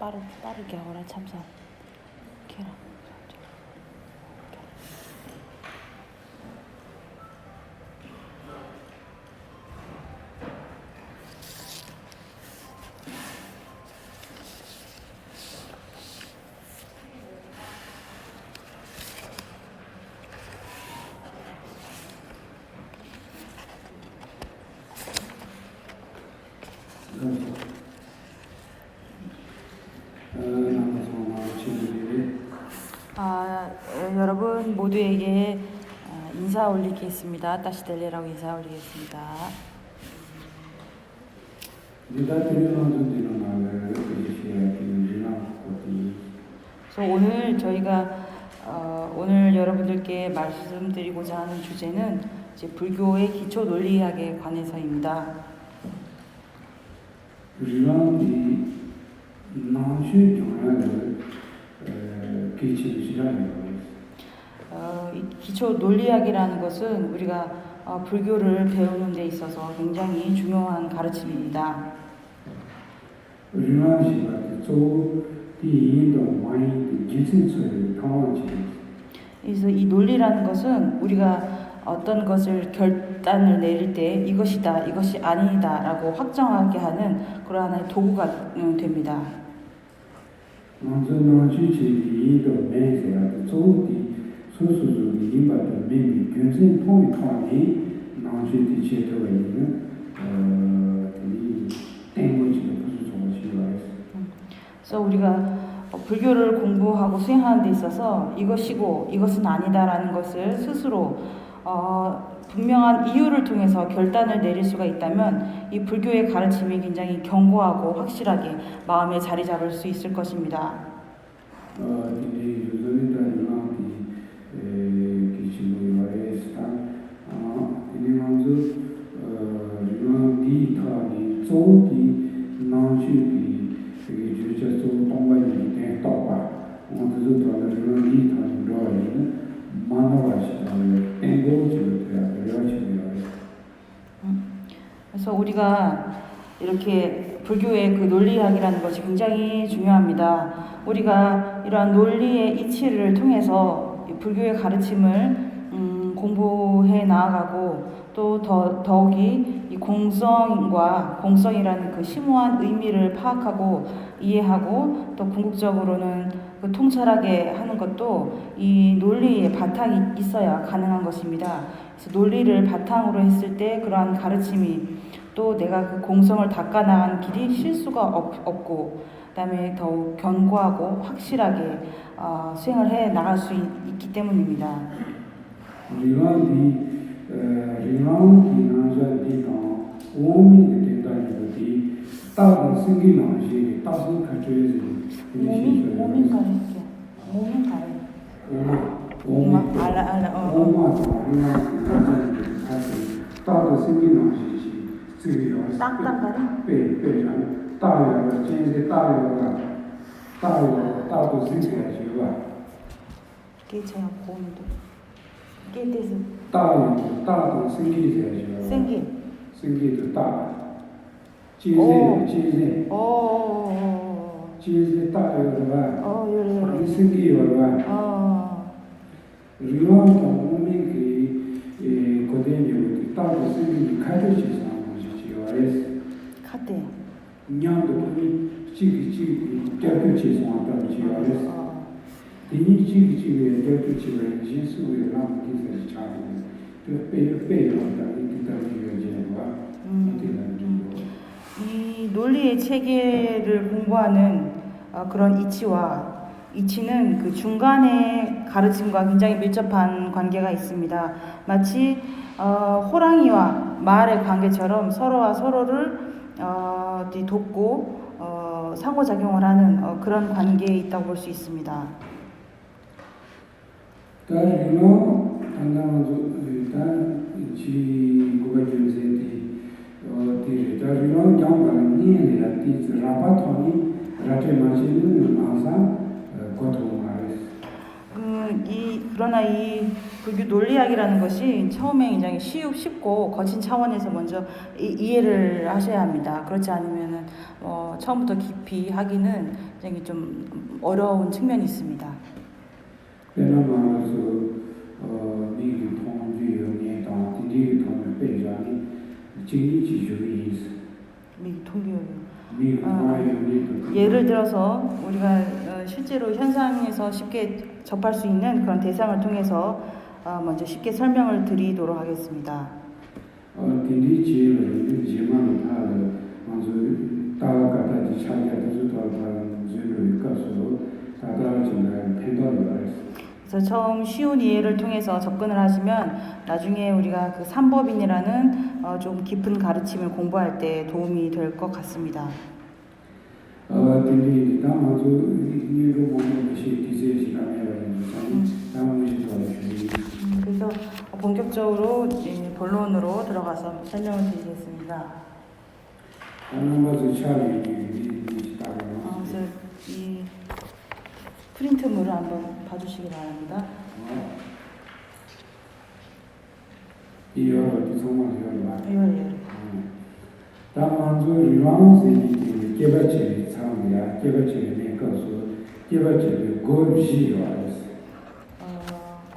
빠르게 하거라 참사. 계란. 여러분 모두에게 인사 올리겠습니다. 다시 델레라고 인사 올리겠습니다. 그래서 오늘 저희가 오늘 여러분들께 말씀드리고자 하는 주제는 이제 불교의 기초 논리학에 관해서입니다. 이 기초 논리학이라는 것은 우리가 불교를 배우는 데 있어서 굉장히 중요한 가르침입니다. 그래서 이 논리라는 것은 우리가 어떤 것을 결단을 내릴 때 이것이다, 이것이 아니다라고 확정하게 하는 그런 하나의 도구가 됩니다. 그래서 우리가 불교를 공부하고 수행하는 데 있어서 이것이고 이것은 아니다라는 것을 스스로 분명한 이유를 통해서 결단을 내릴 수가 있다면 이 불교의 가르침이 굉장히 견고하고 확실하게 마음에 자리 잡을 수 있을 것입니다. 그래서 우리가 이렇게 불교의 그 논리학이라는 것이 굉장히 중요합니다. 우리가 이러한 논리의 이치를 통해서 불교의 가르침을 공부해 나아가고 또 더욱이 이 공성이라는 그 심오한 의미를 파악하고 이해하고 또 궁극적으로는 그 통찰하게 하는 것도 이 논리의 바탕이 있어야 가능한 것입니다. 그래서 논리를 바탕으로 했을 때 그러한 가르침이 또 내가 그 공성을 닦아나간 길이 실수가 없고 그다음에 더욱 견고하고 확실하게 수행을 해 나갈 수 있기 때문입니다. 이 논리의 체계를 공부하는 그런 이치는 그 중간의 가르침과 굉장히 밀접한 관계가 있습니다. 마치 호랑이와 말의 관계처럼 서로와 서로를 돕고 상호작용을 하는 그런 관계에 있다고 볼 수 있습니다. 그러나 이 그 논리학이라는 것이 처음에 굉장히 쉽고 거친 차원에서 먼저 이해를 하셔야 합니다. 그렇지 않으면은 처음부터 깊이 하기는 굉장히 좀 어려운 측면이 있습니다. 那么是你的同居有年当地的同的背上的经济基础的意思。 예를 들어서 우리가 실제로 현상에서 쉽게 접할 수 있는 그런 대상을 통해서 먼저 쉽게 설명을 드리도록 하겠습니다. 그래서 처음 쉬운 이해를 통해서 접근을 하시면 나중에 우리가 그 삼법인이라는 좀 깊은 가르침을 공부할 때 도움이 될 것 같습니다. 그래서 본격적으로 본론으로 들어가서 설명을 드리겠습니다. 그래서 이 프린트물을 한번 봐주시기 바랍니다.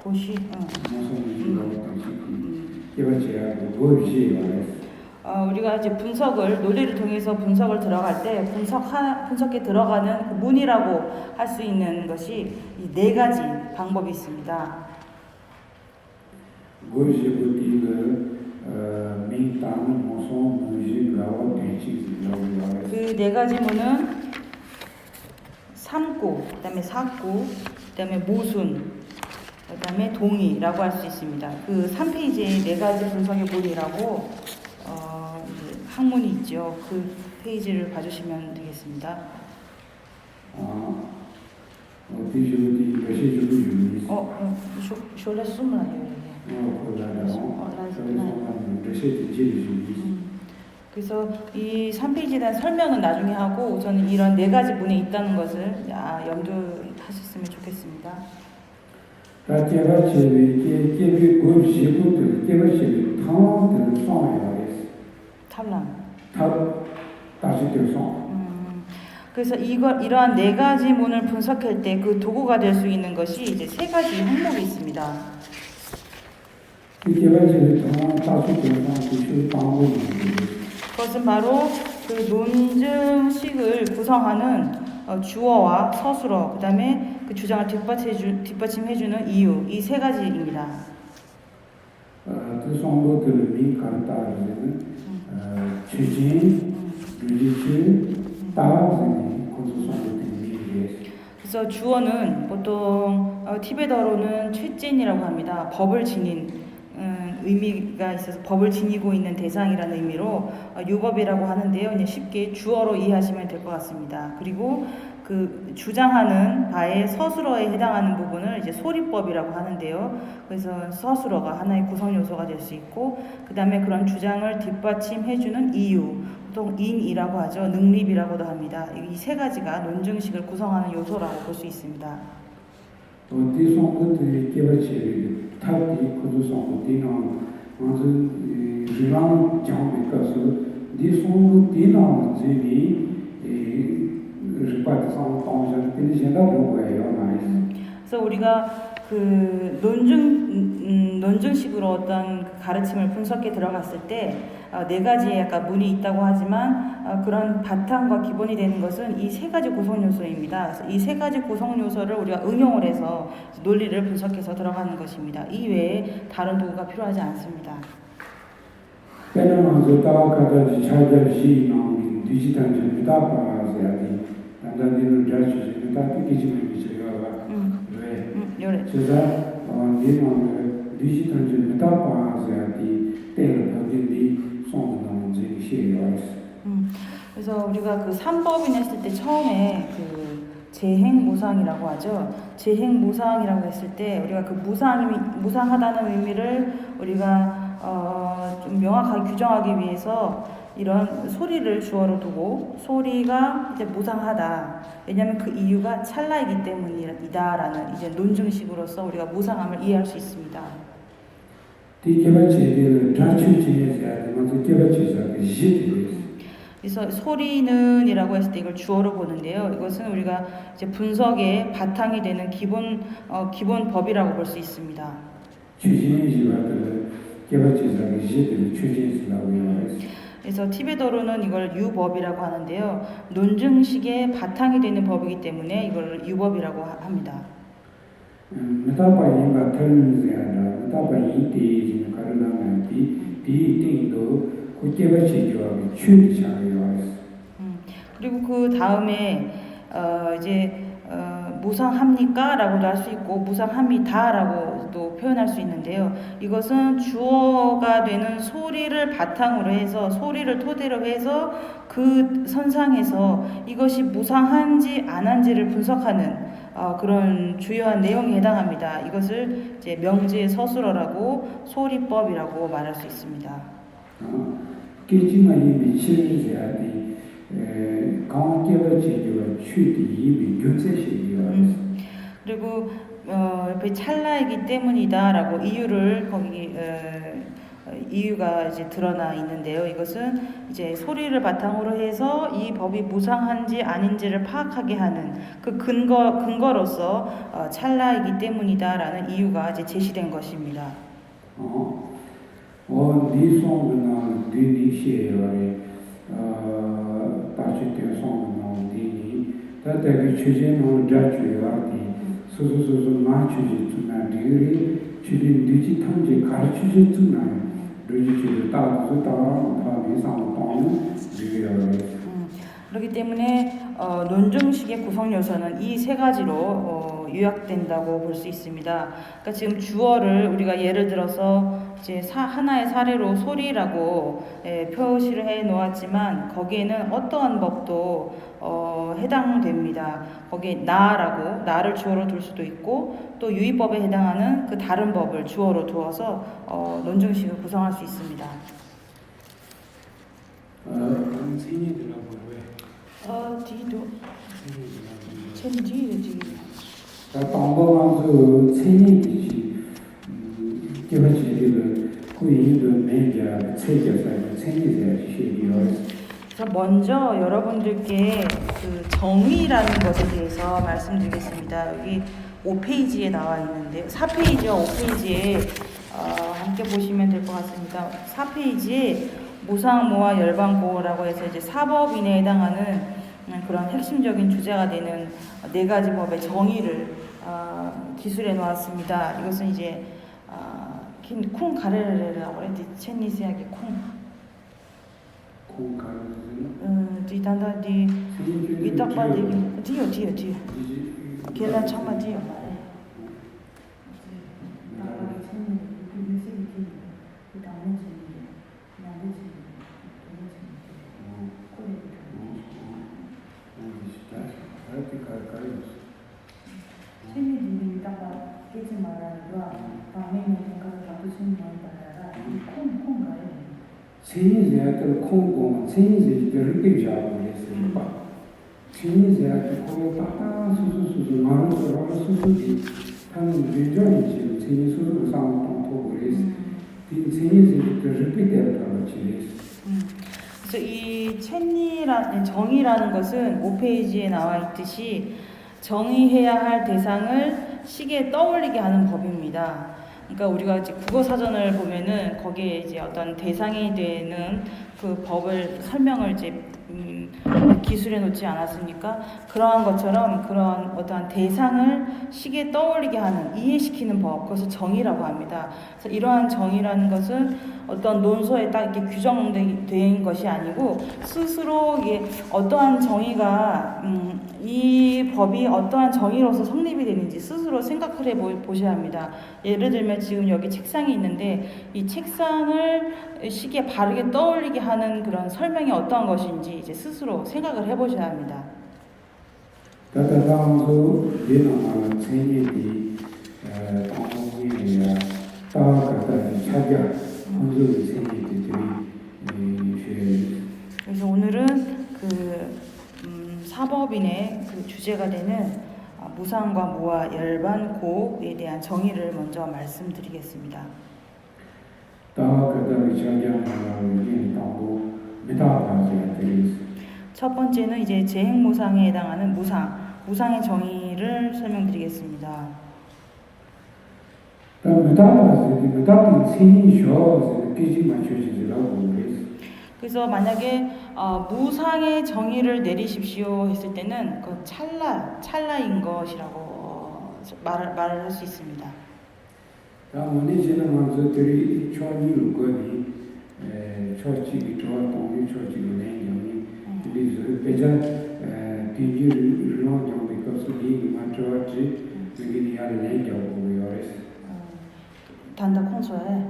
고시. 우리가 이제 논리를 통해서 분석을 들어갈 때 분석에 들어가는 그 문이라고 할 수 있는 것이 이 네 가지 방법이 있습니다. 그 네 가지 문은 삼구, 그다음에 사구, 그다음에 모순, 그다음에 동의라고 할 수 있습니다. 그 3페이지에 네 가지 분석의 문이라고 항문이 있죠. 그 페이지를 봐주시면 되겠습니다. 그래서 이 3페이지에 대한 설명은 나중에 하고 우선 이런 네 가지 문에 있다는 것을 염두하셨으면 좋겠습니다. 그래서 이러한 네 가지 문을 분석할 때 그 도구가 될 수 있는 것이 이제 세 가지 항목이 있습니다. 그것은 바로 그 논증식을 구성하는 주어와 서술어, 그다음에 그 주장을 뒷받침해주는 이유, 이 세 가지입니다. 그래서 주어는 보통 티베더로는 최진이라고 합니다. 법을 지닌 의미가 있어서 법을 지니고 있는 대상이라는 의미로 유법이라고 하는데요. 그냥 쉽게 주어로 이해하시면 될 것 같습니다. 그리고 그 주장하는 바의 서술어에 해당하는 부분을 이제 소리법이라고 하는데요. 그래서 서술어가 하나의 구성 요소가 될 수 있고, 그 다음에 그런 주장을 뒷받침해주는 이유, 보통 인이라고 하죠. 능립이라고도 합니다. 이 세 가지가 논증식을 구성하는 요소라고 볼 수 있습니다. 그래서 우리가 그 논증식으로 어떤 가르침을 분석해 들어갔을 때 네 가지의 약간 문이 있다고 하지만 그런 바탕과 기본이 되는 것은 이 세 가지 구성 요소입니다. 그래서 이 세 가지 구성 요소를 우리가 응용을 해서 논리를 분석해서 들어가는 것입니다. 이 외에 다른 도구가 필요하지 않습니다. 그래서 우리가 그 삼법인 했을 때 처음에 그 재행무상이라고 하죠. 재행무상이라고 했을 때 우리가 그 무상하다는 의미를 우리가 좀 명확하게 규정하기 위해서 이런 소리를 주어로 두고 소리가 이제 무상하다. 왜냐하면 그 이유가 찰나이기 때문이다라는 이제 논증식으로서 우리가 무상함을 이해할 수 있습니다. 이 개발체를 자취지에서 먼저 개발체에서 시작이 그래서 소리는이라고 했을 때 이걸 주어로 보는데요. 이것은 우리가 이제 분석의 바탕이 되는 기본 법이라고 볼 수 있습니다. 추진지와들 개발체에서 시작이 추진지라고 해요. 그래서 티베더로는 이걸 유법이라고 하는데요. 논증식의 바탕이 되는 법이기 때문에 이걸 유법이라고 합니다. 메타바이가 틀리지않아 메타바이 때 가르나면 띠도 그 개발체와 추진지라고 해요. 그리고 그 다음에 이제 무상합니까? 라고도 할 수 있고 무상합니다 라고도 표현할 수 있는데요. 이것은 주어가 되는 소리를 바탕으로 해서 소리를 토대로 해서 그 선상에서 이것이 무상한지 안 한지를 분석하는 그런 주요한 내용에 해당합니다. 이것을 이제 명제의 서술어라고 소리법이라고 말할 수 있습니다. 깨지만이 미치는 데 강개발체와 추디 교체식이요. 그리고 옆에 찰나이기 때문이다라고 이유를 이유가 이제 드러나 있는데요. 이것은 이제 소리를 바탕으로 해서 이 법이 무상한지 아닌지를 파악하게 하는 그 근거로서 찰나이기 때문이다라는 이유가 이제 제시된 것입니다. 니송은 니시에요. 다시때 송은 니니 다들 추진을 자주요하디 소소소소 마추지 투나 니리 추진 디지털지 가르치지 투나 루지치를 따라서 다음에 상황은 리뷰를 그렇기 때문에 논증식의 구성 요소는 이 세 가지로 요약된다고 볼 수 있습니다. 그러니까 지금 주어를 우리가 예를 들어서 이제 하나의 사례로 소리라고 표시를 해 놓았지만 거기에는 어떠한 법도 해당됩니다. 거기에 나를 주어로 둘 수도 있고 또 유의법에 해당하는 그 다른 법을 주어로 두어서 논증식을 구성할 수 있습니다. 생이더라고요. 왜? 뒤도 뒤에 지금. 방법은 생이듯이 개발체를 구인도 매겨 체계에서 생이돼야 시기요. 그래서 먼저 여러분들께 그 정의라는 것에 대해서 말씀드리겠습니다. 여기 5페이지에 나와 있는데 4페이지와 5페이지에 함께 보시면 될 것 같습니다. 4페이지에 무상모와 열방보호라고 해서 이제 사법인에 해당하는 그런 핵심적인 주제가 되는 네 가지 법의 정의를 기술해 놓았습니다. 이것은 이제 쿵 가레레라고 그랬지 체니스하게 쿵 가르는 뒤단다 뒤 위딱바 뒤요 계란 청마 뒤요. 생이제한테 콩고 생이제를 빼자고 그랬어요. 생이제한테 콩을 따따 수수수수 말로서 수수지 하는原状이지 생이 수수로 상황도 그랬어요. 이 생이제를 빼대라고 지냈어요. 그래서 이 정의라는 것은 5페이지에 나와 있듯이 정의해야 할 대상을 시계에 떠올리게 하는 법입니다. 그러니까 우리가 이제 국어 사전을 보면은 거기에 이제 어떤 대상이 되는 그 법을 설명을 이제 기술해 놓지 않았습니까? 그러한 것처럼 그런 어떠한 대상을 시계에 떠올리게 하는 이해시키는 법, 그것을 정의라고 합니다. 그래서 이러한 정의라는 것은 어떤 논서에 딱 이렇게 규정된 것이 아니고 스스로 어떠한 정의가 이 법이 어떠한 정의로서 성립이 되는지 스스로 생각을 해 보셔야 합니다. 예를 들면 지금 여기 책상이 있는데 이 책상을 시기에 바르게 떠올리게 하는 그런 설명이 어떠한 것인지 이제 스스로 생각을 해보셔야 합니다. 다다방도 예나마는 생일이 방송이야 따가다 차별 통솔의 생리들이 그래서 오늘은 사법인의 그 주제가 되는 무상과 무아 열반 고에 대한 정의를 먼저 말씀드리겠습니다. 첫 번째는 이제 재행무상에 해당하는 무상의 정의를 설명드리겠습니다. 그래서 만약에 무상의 정의를 내리십시오 했을 때는 그 찰나인 것이라고 말을 할 수 있습니다. 단다 콩소에.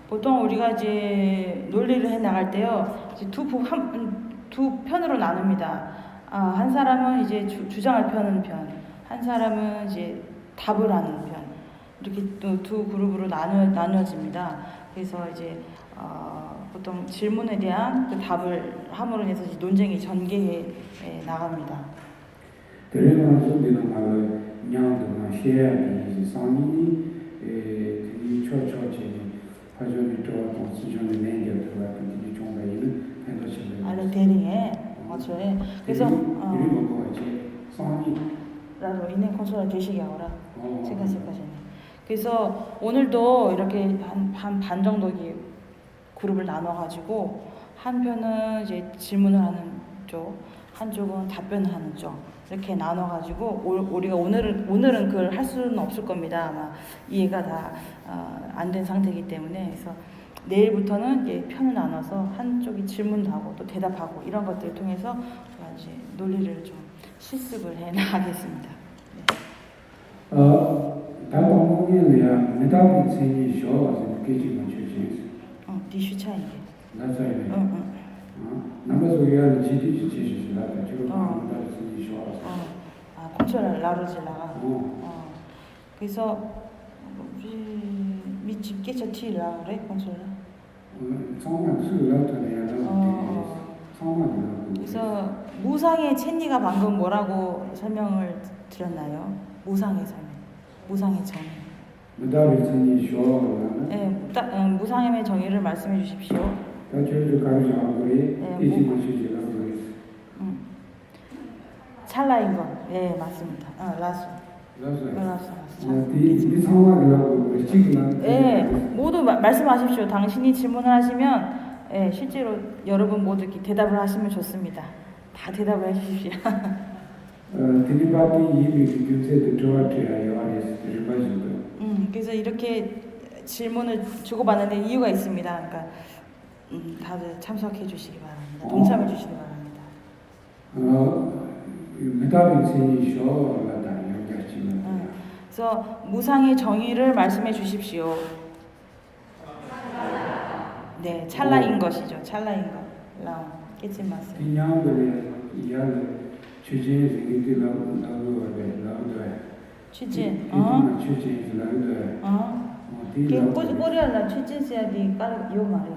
보통 우리가 이제 논리를 해 나갈 때요, 이제 두 편으로 나눕니다. 한 사람은 이제 주장을 펴는 편, 한 사람은 이제 답을 하는 편, 이렇게 또 두 그룹으로 나누어집니다. 그래서 이제 보통 질문에 대한 그 답을 함으로 인해서 이제 논쟁이 전개해 나갑니다. 대링에 맞죠? 그래서 라로 이내 콘솔라 되시기하오라 생각하시네. 그래서 오늘도 이렇게 한 반 정도 그룹을 나눠가지고 한 편은 이제 질문을 하는 쪽, 한쪽은 답변을 하는 쪽 이렇게 나눠가지고 우리가 오늘은 그걸 할 수는 없을 겁니다. 아마 이해가 다 안 된 상태이기 때문에. 그래서 내일부터는 이제 편을 나눠서 한쪽이 질문도 하고 또 대답하고 이런 것들을 통해서 이제 논리를 좀 실습을 해 나가겠습니다. 콘솔라 라로질라가. 그래서 미집게서 티라 그래 콘솔라. 그래서 무상의 첸니가 방금 뭐라고 설명을 드렸나요? 무상의 정의. 네, 무상의 정의를 말씀해 주십시오. 찰나인 것. 네, 맞습니다. 라수. 네, 모두 말씀하십시오. 당신이 질문을 하시면 실제로 여러분 모두 이렇게 대답을 하시면 좋습니다. 다 대답을 해주십시오. 그래서 이렇게 질문을 주고받는데 이유가 있습니다. 그러니까 다들 참석해 주시기 바랍니다. 동참해 주시기 바랍니다. 그래서 무상의 정의를 말씀해 주십시오. 네, 찰나인 것이죠. 찰나인 것. 라운 깨지 마세요. 취진. 꼬리알라 취진세야디 깔 요 말이.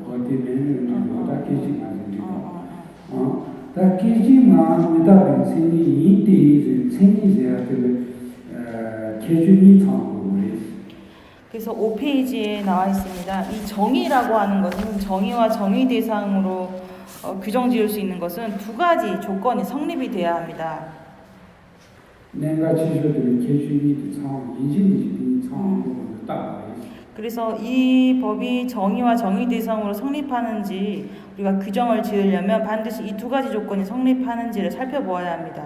그래서 5페이지에 나와 있습니다. 이 정의라고 하는 것은 정의와 정의 대상으로 규정 지을 수 있는 것은 두 가지 조건이 성립이 돼야 합니다. 그래서 이 법이 정의와 정의 대상으로 성립하는지 우리가 규정을 지으려면 반드시 이 두 가지 조건이 성립하는지를 살펴보아야 합니다.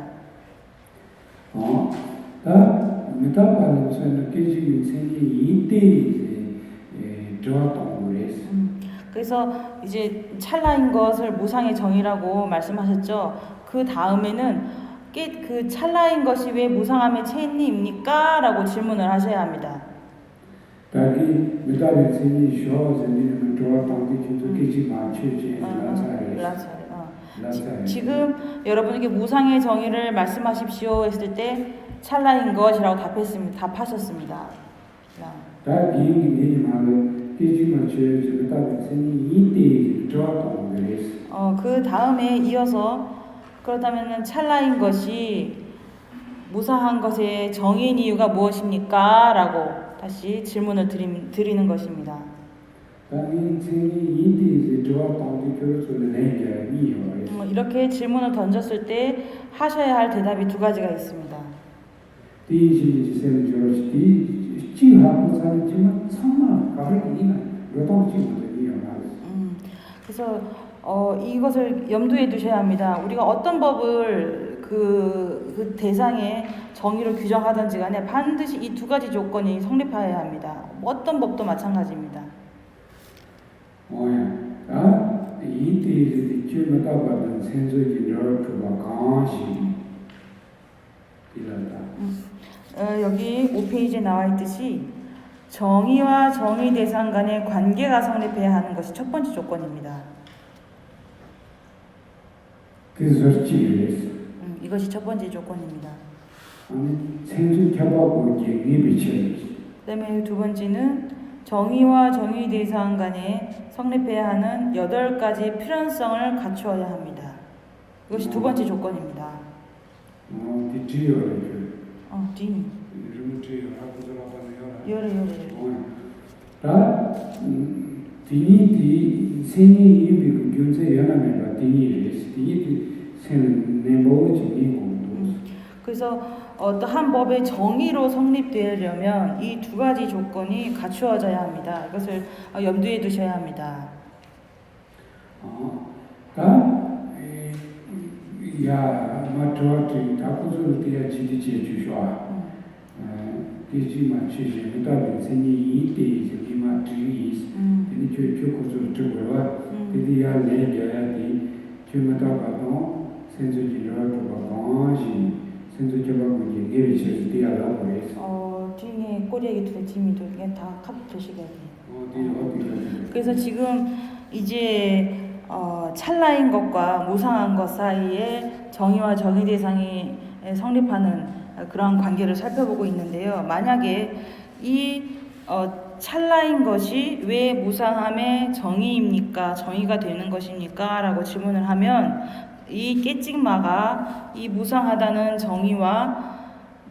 그래서 이제 찰나인 것을 무상의 정의라고 말씀하셨죠. 그 다음에는 그 찰나인 것이 왜 무상함의 체인입니까? 라고 질문을 하셔야 합니다. 지금 여러분에게 무상의 정의를 말씀하십시오 했을 때 찰나인 것이라고 답하셨습니다. 다 비행기 내리면 계지만 저기 다 생이 이때 좋았던 거예요. 그 다음에 이어서 그렇다면 찰나인 것이 무사한 것의 정인 이유가 무엇입니까? 라고 다시 질문을 드리는 것입니다. 이렇게 질문을 던졌을 때 하셔야 할 대답이 두 가지가 있습니다. 그래서 이것을 염두에 두셔야 합니다. 우리가 어떤 법을 그 대상의 정의를 규정하든지 간에 반드시 이 두 가지 조건이 성립하여야 합니다. 어떤 법도 마찬가지입니다. 여기 5페이지에 나와 있듯이 정의와 정의 대상 간의 관계가 성립해야 하는 것이 첫 번째 조건입니다. 이것이 첫 번째 조건입니다. 그다음에 두 번째는 정의와 정의 대상 간에 성립해야 하는 8가지 필연성을 갖추어야 합니다. 이것이 두 번째 조건입니다. 그래서 어떠한 법의 정의로 성립되려면 이 두 가지 조건이 갖추어져야 합니다. 이것을 염두에 두셔야 합니다. 뒤에 꼬리에 두대 짐이도 그냥 다 카드 드시게 돼요. 그래서 지금 이제 찰나인 것과 무상한 것 사이에 정의와 정의 대상이 성립하는 그러한 관계를 살펴보고 있는데요. 만약에 이 찰나인 것이 왜 무상함의 정의입니까? 정의가 되는 것입니까? 라고 질문을 하면 이 깨찍마가 이 무상하다는 정의와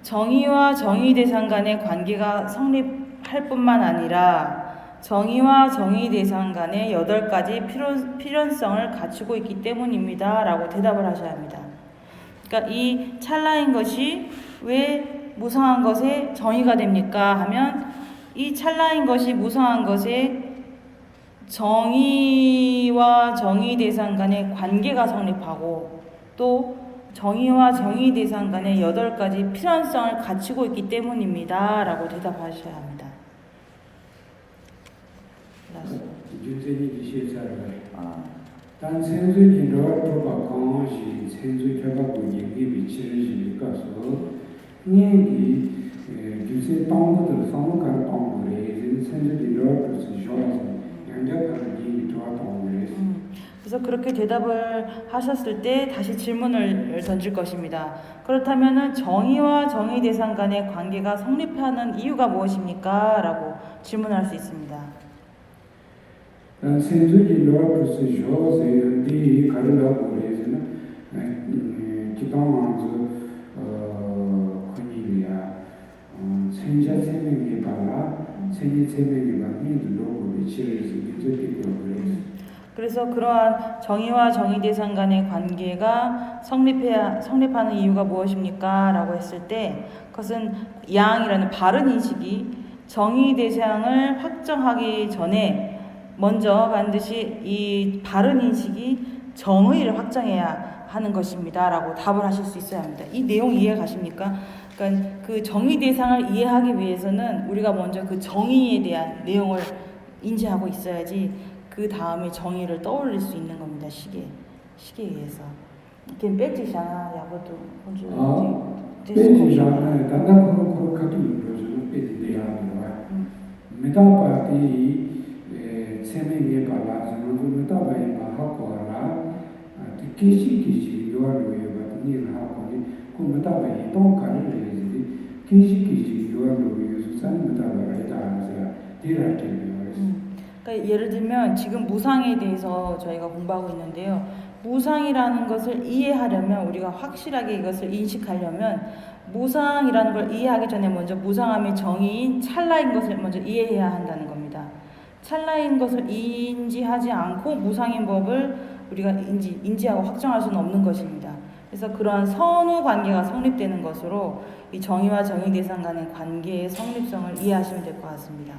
정의 대상 간의 관계가 성립할 뿐만 아니라 정의와 정의 대상 간의 8가지 필연성을 갖추고 있기 때문입니다. 라고 대답을 하셔야 합니다. 그러니까 이 찰나인 것이 왜 무상한 것의 정의가 됩니까? 하면 이 찰나인 것이 무상한 것의 정의와 정의 대상 간의 관계가 성립하고 또 정의와 정의 대상 간의 8가지 필연성을 갖추고 있기 때문입니다. 라고 대답하셔야 합니다. 그래서 그렇게 대답을 하셨을 때 다시 질문을 던질 것입니다. 그렇다면 정의와 정의 대상 간의 관계가 성립하는 이유가 무엇입니까? 라고 질문할 수 있습니다. 그래서 그러한 정의와 정의 대상 간의 관계가 성립하는 이유가 무엇입니까? 라고 했을 때 그것은 양이라는 바른 인식이 정의 대상을 확정하기 전에 먼저 반드시 이 바른 인식이 정의를 확정해야 하는 것입니다. 라고 답을 하실 수 있어야 합니다. 이 내용 이해 가십니까? 그러니까 그 정의 대상을 이해하기 위해서는 우리가 먼저 그 정의에 대한 내용을 인지하고 있어야지 그 다음에 정의를 떠올릴 수 있는 겁니다. 시계에 의해서. 걔 빼지잖아. 야구도 빼지잖아. 단단 그거 같은 거죠. 빼지돼야 하는 거야. 메타바티 세명에 발라서 메타바에 하고 하라. 기시 요하로에 받는 하고 그 메타바에 또 가는 거지. 기시 요하로에 수산 메타바에 다 하세요. 디라티브 그러니까 예를 들면 지금 무상에 대해서 저희가 공부하고 있는데요. 무상이라는 것을 이해하려면 우리가 확실하게 이것을 인식하려면 무상이라는 걸 이해하기 전에 먼저 무상함의 정의인 찰나인 것을 먼저 이해해야 한다는 겁니다. 찰나인 것을 인지하지 않고 무상인 법을 우리가 인지하고 확정할 수는 없는 것입니다. 그래서 그러한 선후 관계가 성립되는 것으로 이 정의와 정의 대상 간의 관계의 성립성을 이해하시면 될 것 같습니다.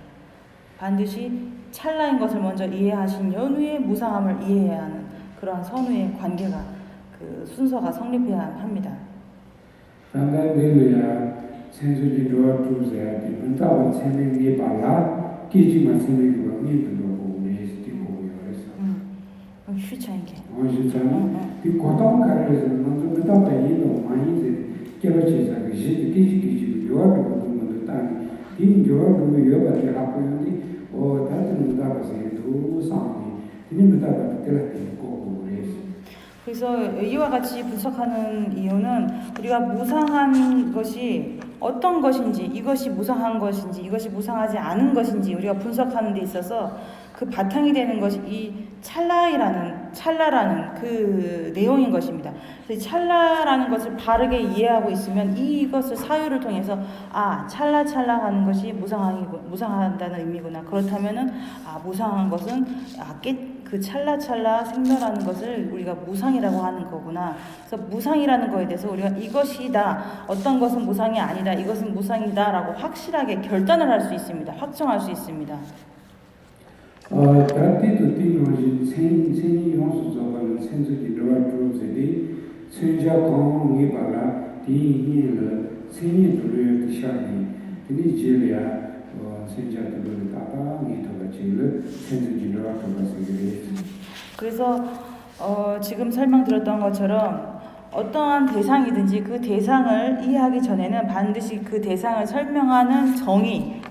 반드시 찰나인 것을 먼저 이해하신 연후에 무상함을 이해해야 하는 그러한 선후의 관계가 그 순서가 성립해야 합니다. 단단들이야 센서지 도와 주세요. 문자와 생명이 발라 기지만 생명이 뭐니도 우리 스티고 그래서 휴차인게. 어시잖아. 이 고통 가르에서 먼저 그다 배이도 많이 깨버치자 그 기지 요하고 그것도 딱 이 요하고 요바데 하고니 다들 문자가서 두 상이 이 문자가 들었고 그래서 이와 같이 분석하는 이유는 우리가 무상한 것이 어떤 것인지, 이것이 무상한 것인지, 이것이 무상하지 않은 것인지 우리가 분석하는 데 있어서 그 바탕이 되는 것이 이 찰나라는 그 내용인 것입니다. 그래서 찰나라는 것을 바르게 이해하고 있으면 이것을 사유를 통해서 찰나 하는 것이 무상하다는 의미구나. 그렇다면은 무상한 것은 그 찰나 생멸하는 것을 우리가 무상이라고 하는 거구나. 그래서 무상이라는 거에 대해서 우리가 이것이다, 어떤 것은 무상이 아니다, 이것은 무상이다라고 확실하게 결단을 할 수 있습니다. 확정할 수 있습니다. 다티도 띠노지 생이 용수적은 생수지 로아트로세디 생자 공이 발라 디니를 생이 두르 기샤니 이 지리아 생자들을 따방이 더가지를 생수지 로아트로세디. 그래서 지금 설명드렸던 것처럼 어떠한 대상이든지 그 대상을 이해하기 전에는 반드시 그 대상을 설명하는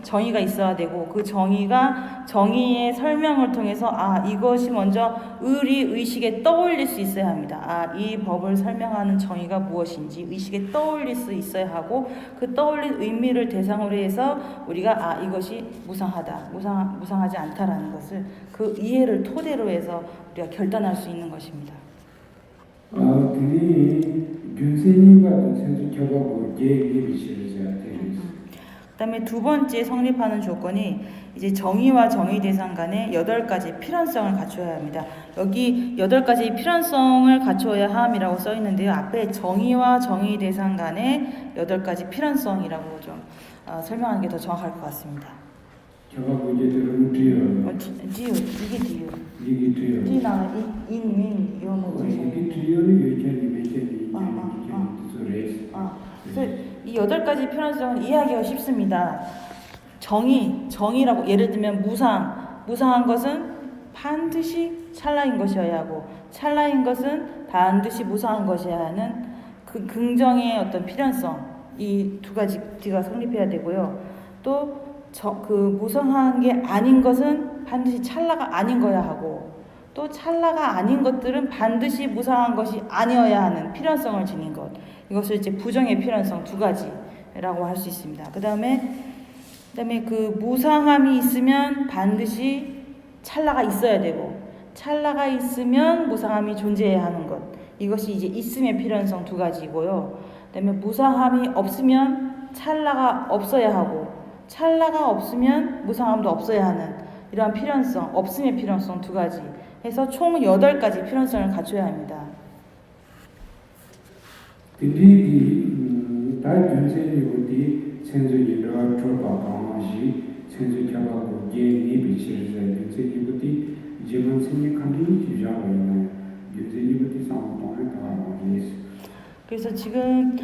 정의가 있어야 되고, 그 정의의 설명을 통해서 이것이 먼저 의식에 떠올릴 수 있어야 합니다. 이 법을 설명하는 정의가 무엇인지 의식에 떠올릴 수 있어야 하고, 그 떠올린 의미를 대상으로 해서 우리가 이것이 무상하지 않다라는 것을 그 이해를 토대로 해서 우리가 결단할 수 있는 것입니다. 그다음에 두 번째 성립하는 조건이 이제 정의와 정의 대상 간의 8가지 필연성을 갖춰야 합니다. 여기 8가지 필연성을 갖춰야 함이라고 써 있는데요. 앞에 정의와 정의 대상 간의 8가지 필연성이라고 좀 설명하는 게 더 정확할 것 같습니다. 이게 뒤요. 뒤나 인민 그래서 이 8가지 필연성은 이해하기가 쉽습니다. 정의라고 예를 들면 무상한 것은 반드시 찰나인 것이어야 하고, 찰나인 것은 반드시 무상한 것이어야 하는 그 긍정의 어떤 필연성, 이 두 가지가 성립해야 되고요. 또 그 무상한 게 아닌 것은 반드시 찰나가 아닌 거야 하고, 또 찰나가 아닌 것들은 반드시 무상한 것이 아니어야 하는 필연성을 지닌 것, 이것을 이제 부정의 필연성 2가지라고 할 수 있습니다. 그다음에 그 무상함이 있으면 반드시 찰나가 있어야 되고, 찰나가 있으면 무상함이 존재해야 하는 것, 이것이 이제 있음의 필연성 2가지고요. 그다음에 무상함이 없으면 찰나가 없어야 하고, 찰나가 없으면 무상함도 없어야 하는 이러한 필연성, 없음의 필연성 2가지 해서 총 8가지 필연성을 갖춰야 합니다. 근데 다 전세이고디 생존이라 조바방시 생존자하고 예니 비치를 전세이고디 지금 생각하는 지자고요. 전세이고디 상황을 다 그래서 지금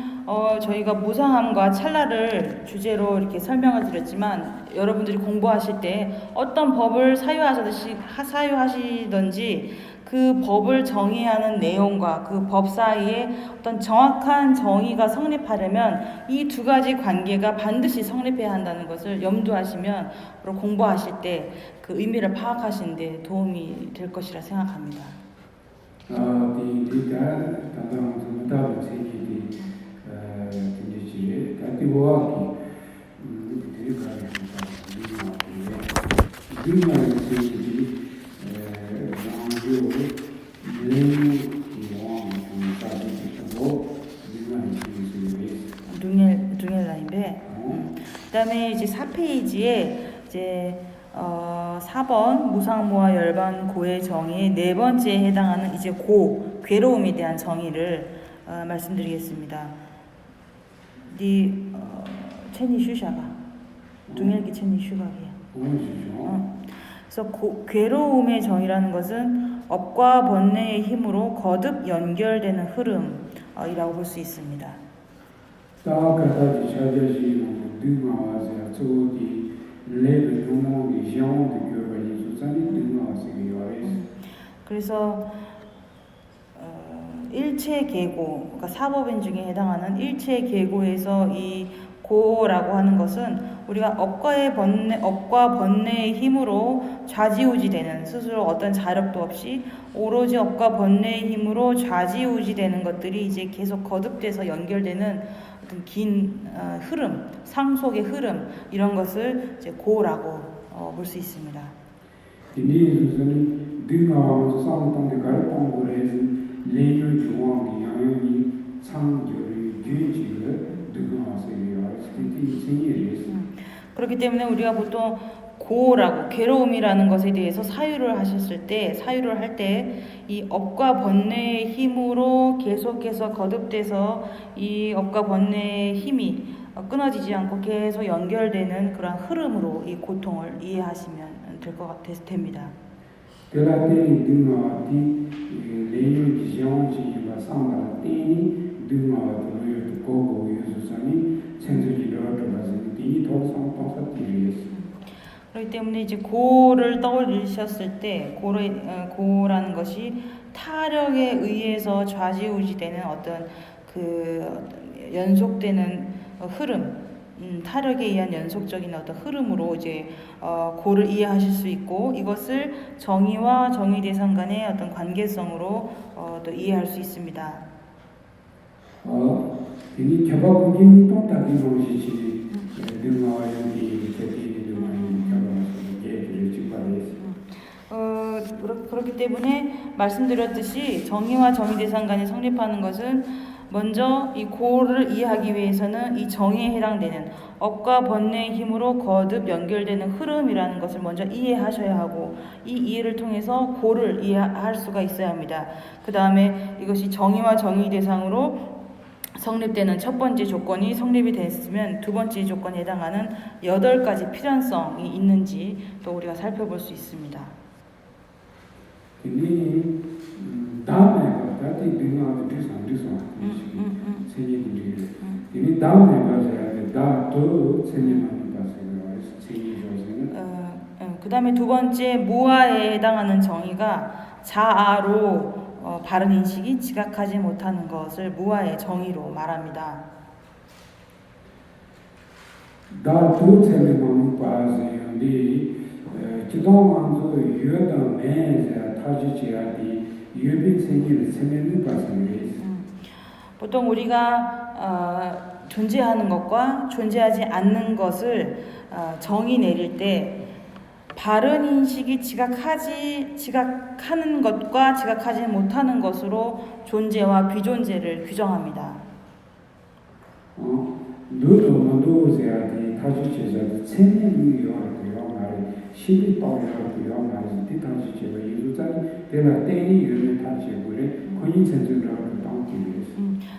저희가 무상함과 찰나를 주제로 이렇게 설명을 드렸지만, 여러분들이 공부하실 때 어떤 법을 사유하시든지 그 법을 정의하는 내용과 그 법 사이에 어떤 정확한 정의가 성립하려면 이 2가지 관계가 반드시 성립해야 한다는 것을 염두하시면 공부하실 때 그 의미를 파악하시는 데 도움이 될 것이라 생각합니다. 디가 담당하는 생기디 이제 다티고아기 되게 가능합니다. 능력의 세계들이 양조 내용이 용사들이고 능력의 세계들이 둥엘라인데 그다음에 이제 4페이지에 이제 4번 무상모와 열반 고의 정의의 네 번째에 해당하는 이제 괴로움에 대한 정의를 말씀드리겠습니다. 체니 슈샤가 둥엘기 체니 슈가기야. 그래서 괴로움의 정의라는 것은 업과 번뇌의 힘으로 거듭 연결되는 흐름이라고 볼 수 있습니다. 그래서 일체계고, 그러니까 사법인 중에 해당하는 일체계고에서 이 고라고 하는 것은 우리가 업과 번뇌의 힘으로 좌지우지되는, 스스로 어떤 자력도 없이 오로지 업과 번뇌의 힘으로 좌지우지되는 것들이 이제 계속 거듭돼서 연결되는 어떤 긴 흐름, 상속의 흐름, 이런 것을 이제 고라고 볼 수 있습니다. 그렇기 때문에 우리가 보통 고라고, 괴로움이라는 것에 대해서 사유를 할 때 이 업과 번뇌의 힘으로 계속해서 거듭돼서 이 업과 번뇌의 힘이 끊어지지 않고 계속 연결되는 그런 흐름으로 이 고통을 이해하시면 될 것 됩니다. 그렇기 때문에 이제 고를 떠올리셨을 때 고라는 것이 타력에 의해서 좌지우지되는 어떤 그 연속되는 흐름, 타력에 의한 연속적인 어떤 흐름으로 이제 고를 이해하실 수 있고, 이것을 정의와 정의 대상 간의 어떤 관계성으로 또 이해할 수 있습니다. 그렇기 때문에 말씀드렸듯이 정의와 정의 대상 간이 성립하는 것은 먼저 이 고를 이해하기 위해서는 이 정의에 해당되는 업과 번뇌의 힘으로 거듭 연결되는 흐름이라는 것을 먼저 이해하셔야 하고, 이 이해를 통해서 고를 이해할 수가 있어야 합니다. 그 다음에 이것이 정의와 정의 대상으로 성립되는 첫 번째 조건이 성립이 됐으면 두 번째 조건에 해당하는 8가지 필연성이 있는지 또 우리가 살펴볼 수 있습니다. 그 다음에 두 번째 무아에 해당하는 정의가 자아로 바른 인식이 지각하지 못하는 것을 무아의 정의로 말합니다. 보통 우리가 존재하는 것과 존재하지 않는 것을 정의 내릴 때 바른 인식이 지각하는 것과 지각하지 못하는 것으로 존재와 비존재를 규정합니다.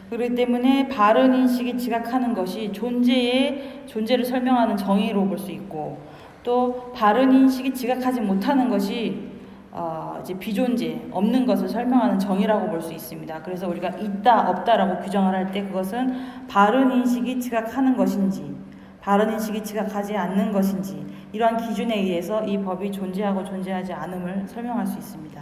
그렇기 때문에 바른 인식이 지각하는 것이 존재를 설명하는 정의로 볼 수 있고, 또 바른 인식이 지각하지 못하는 것이 이제 비존재, 없는 것을 설명하는 정의라고 볼 수 있습니다. 그래서 우리가 있다, 없다라고 규정을 할 때 그것은 바른 인식이 지각하는 것인지, 바른 인식이 지각하지 않는 것인지, 이러한 기준에 의해서 이 법이 존재하고 존재하지 않음을 설명할 수 있습니다.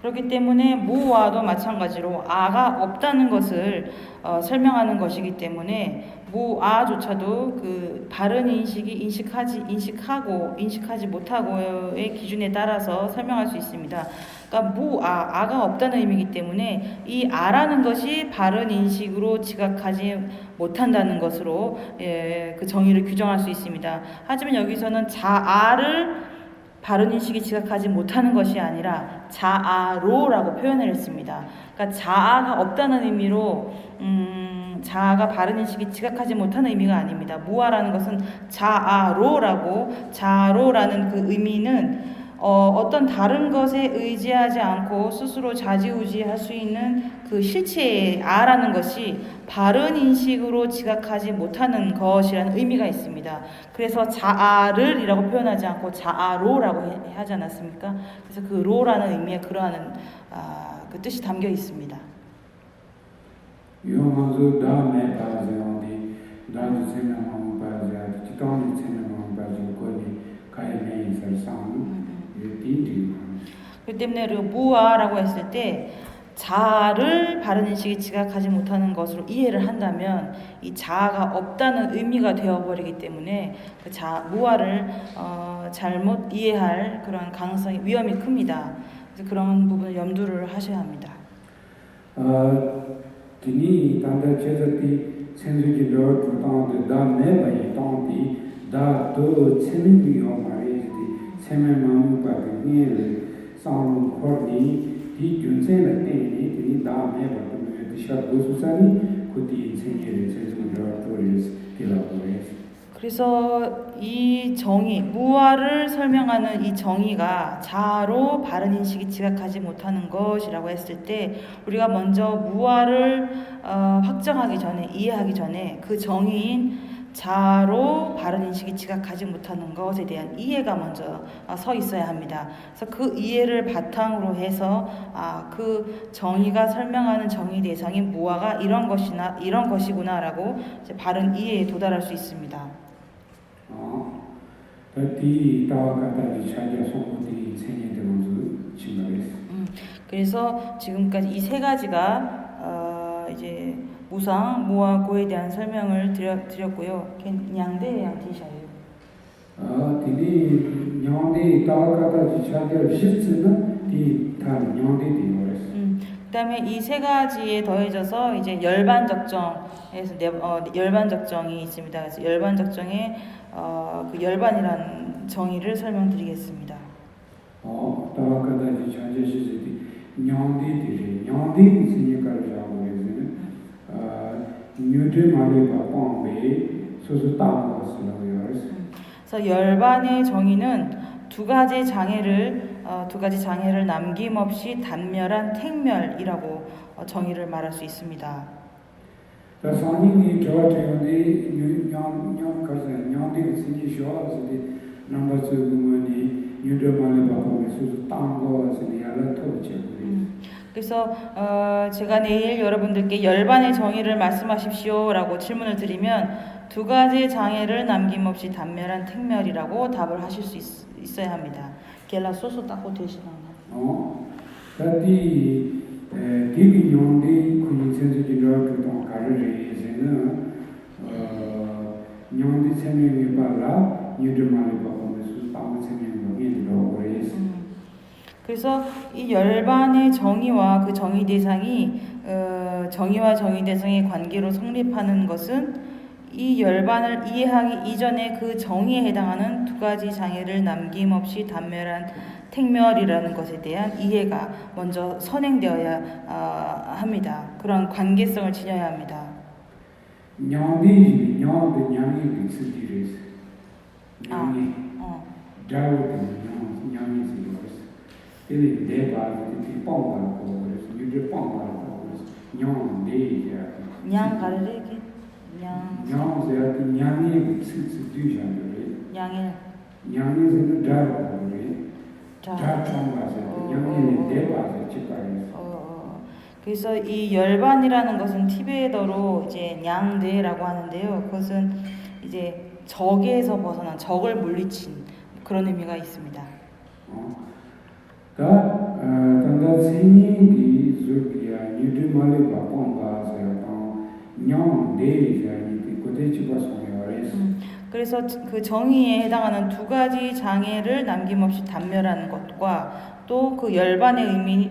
그렇기 때문에 무와도 마찬가지로 아가 없다는 것을 설명하는 것이기 때문에 무아조차도 그 바른 인식이 인식하지 못하고의 기준에 따라서 설명할 수 있습니다. 그러니까 아가 없다는 의미이기 때문에 이 아라는 것이 바른 인식으로 지각하지 못한다는 것으로 그 정의를 규정할 수 있습니다. 하지만 여기서는 자아를 바른 인식이 지각하지 못하는 것이 아니라 자아로라고 표현을 했습니다. 그러니까 자아가 없다는 의미로 자아가 바른 인식이 지각하지 못하는 의미가 아닙니다. 무아라는 것은 자아로라는 그 의미는 어떤 다른 것에 의지하지 않고 스스로 좌지우지할 수 있는 그 실체의 아라는 것이 바른 인식으로 지각하지 못하는 것이라는 의미가 있습니다. 그래서 자아를 이라고 표현하지 않고 자아로라고 하지 않았습니까? 그래서 그 로라는 의미에 그러한 그 뜻이 담겨 있습니다. 요만조 다음에 바지온디 다도 생각하면 바지야 지도니 생각하면 바지 거기 가야메 설상 딘디 그렇기 때문에 그 무아라고 했을 때 자아를 바른 인식이 지각하지 못하는 것으로 이해를 한다면 이 자아가 없다는 의미가 되어버리기 때문에 그 무아를 잘못 이해할 그런 가능성이 위험이 큽니다. 그래서 그런 부분을 염두를 하셔야 합니다. 디니 단다 제자티 센주기 로트도 다메바이 동디 다도 체민비오 마리지 체메마무 바기니 상로 코니 디 준세나 테니 디니 다메바도 디샤 고수사니 코디 인생의 센주기 로트리스 길라보레스 그래서 이 정의, 무아를 설명하는 이 정의가 자아로 바른 인식이 지각하지 못하는 것이라고 했을 때 우리가 먼저 무아를 확정하기 전에, 이해하기 전에 그 정의인 자아로 바른 인식이 지각하지 못하는 것에 대한 이해가 먼저 서 있어야 합니다. 그래서 그 이해를 바탕으로 해서 그 정의가 설명하는 정의 대상인 무아가 이런 것이구나라고 이제 바른 이해에 도달할 수 있습니다. 그래서 지금까지 이 세 가지가 이제 무상, 무아, 고에 대한 설명을 드렸고요. 냥대 양티샤예요. 디니 냥대 따가다 지샤데 실스는 디다 냥대 디오레스. 그다음에 이 세 가지에 더해져서 이제 열반 적정에서 열반 적정이 있습니다. 그래서 열반 적정의 그 열반이라는 정의를 설명드리겠습니다. 따가다 지샤데 실스디 냥대 있으니까라고 해서는 뉴트 말레바 뽕베 소소 따가스라고 해서. 그래서 열반의 정의는 두 가지 장애를 남김없이 단멸한 택멸이라고 정의를 말할 수 있습니다. 다산이 저한테 냥디 신이 쇼아스디 넘버 2 뉴트말레 바포에서 땅거스니 알아토체. 그래서 제가 내일 여러분들께 열반의 정의를 말씀하십시오라고 질문을 드리면 두 가지 장애를 남김없이 단멸한 택멸이라고 답을 하실 수 있어야 합니다. 겔라 소소 따고 되시나요? 다디 디비 뇽디 군센스디 로트도 가르레에서는 뇽디 생명이 발라 뉴드만을 바꾸면서 땅 생명이 들어오래서. 그래서 이 열반의 정의와 그 정의 대상이 정의와 정의 대상의 관계로 성립하는 것은 이 열반을 이해하기 이전에 그 정의에 해당하는 두 가지 장애를 남김없이 단멸한 택멸이라는 것에 대한 이해가 먼저 선행되어야 합니다. 그런 관계성을 지녀야 합니다. 냥이 비스디레스. 냥이 냥이 시로스. 이게 대바디 뽕바고 그래서 유저 뽕바고 그래서 냥 가르레기 냥이 스스디잖아요. 냥이는 다르고 그래서 이 열반이라는 것은 티베더로 이제 냥대라고 하는데요. 그것은 이제 적에서 벗어난 적을 물리친 그런 의미가 있습니다. 단다 생인기 zukia 뉴드말레 바pon가서 냥데이자니 고대지가 성형을 그래서 그 정의에 해당하는 두 가지 장애를 남김없이 단멸하는 것과 또 그 열반의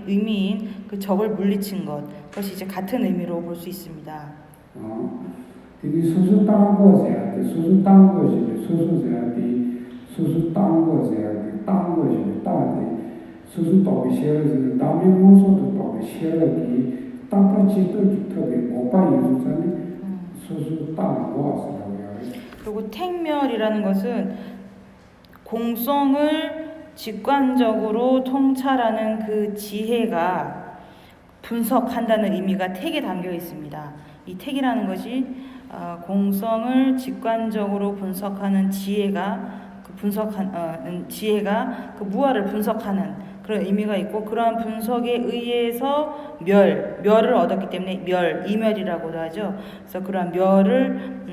의미인 그 적을 물리친 것, 그것이 이제 같은 의미로 볼 수 있습니다. 되게 소수 땅 것이야. 소수 땅 것이 소수야. 소수 땅 것이야. 땅 것이 땅에 소수 떡이 시에는 남의 모습도 떡이 시에는 땅밭이 떡이 고파 유수잖아요. 소수 땅 것이라고 해요. 그리고 택멸이라는 것은 공성을 직관적으로 통찰하는 그 지혜가 분석한다는 의미가 택에 담겨 있습니다. 이 택이라는 것이 공성을 직관적으로 분석하는 지혜가 그 무아를 분석하는 그런 의미가 있고, 그러한 분석에 의해서 멸을 얻었기 때문에 이멸이라고도 하죠. 그래서 그러한 멸을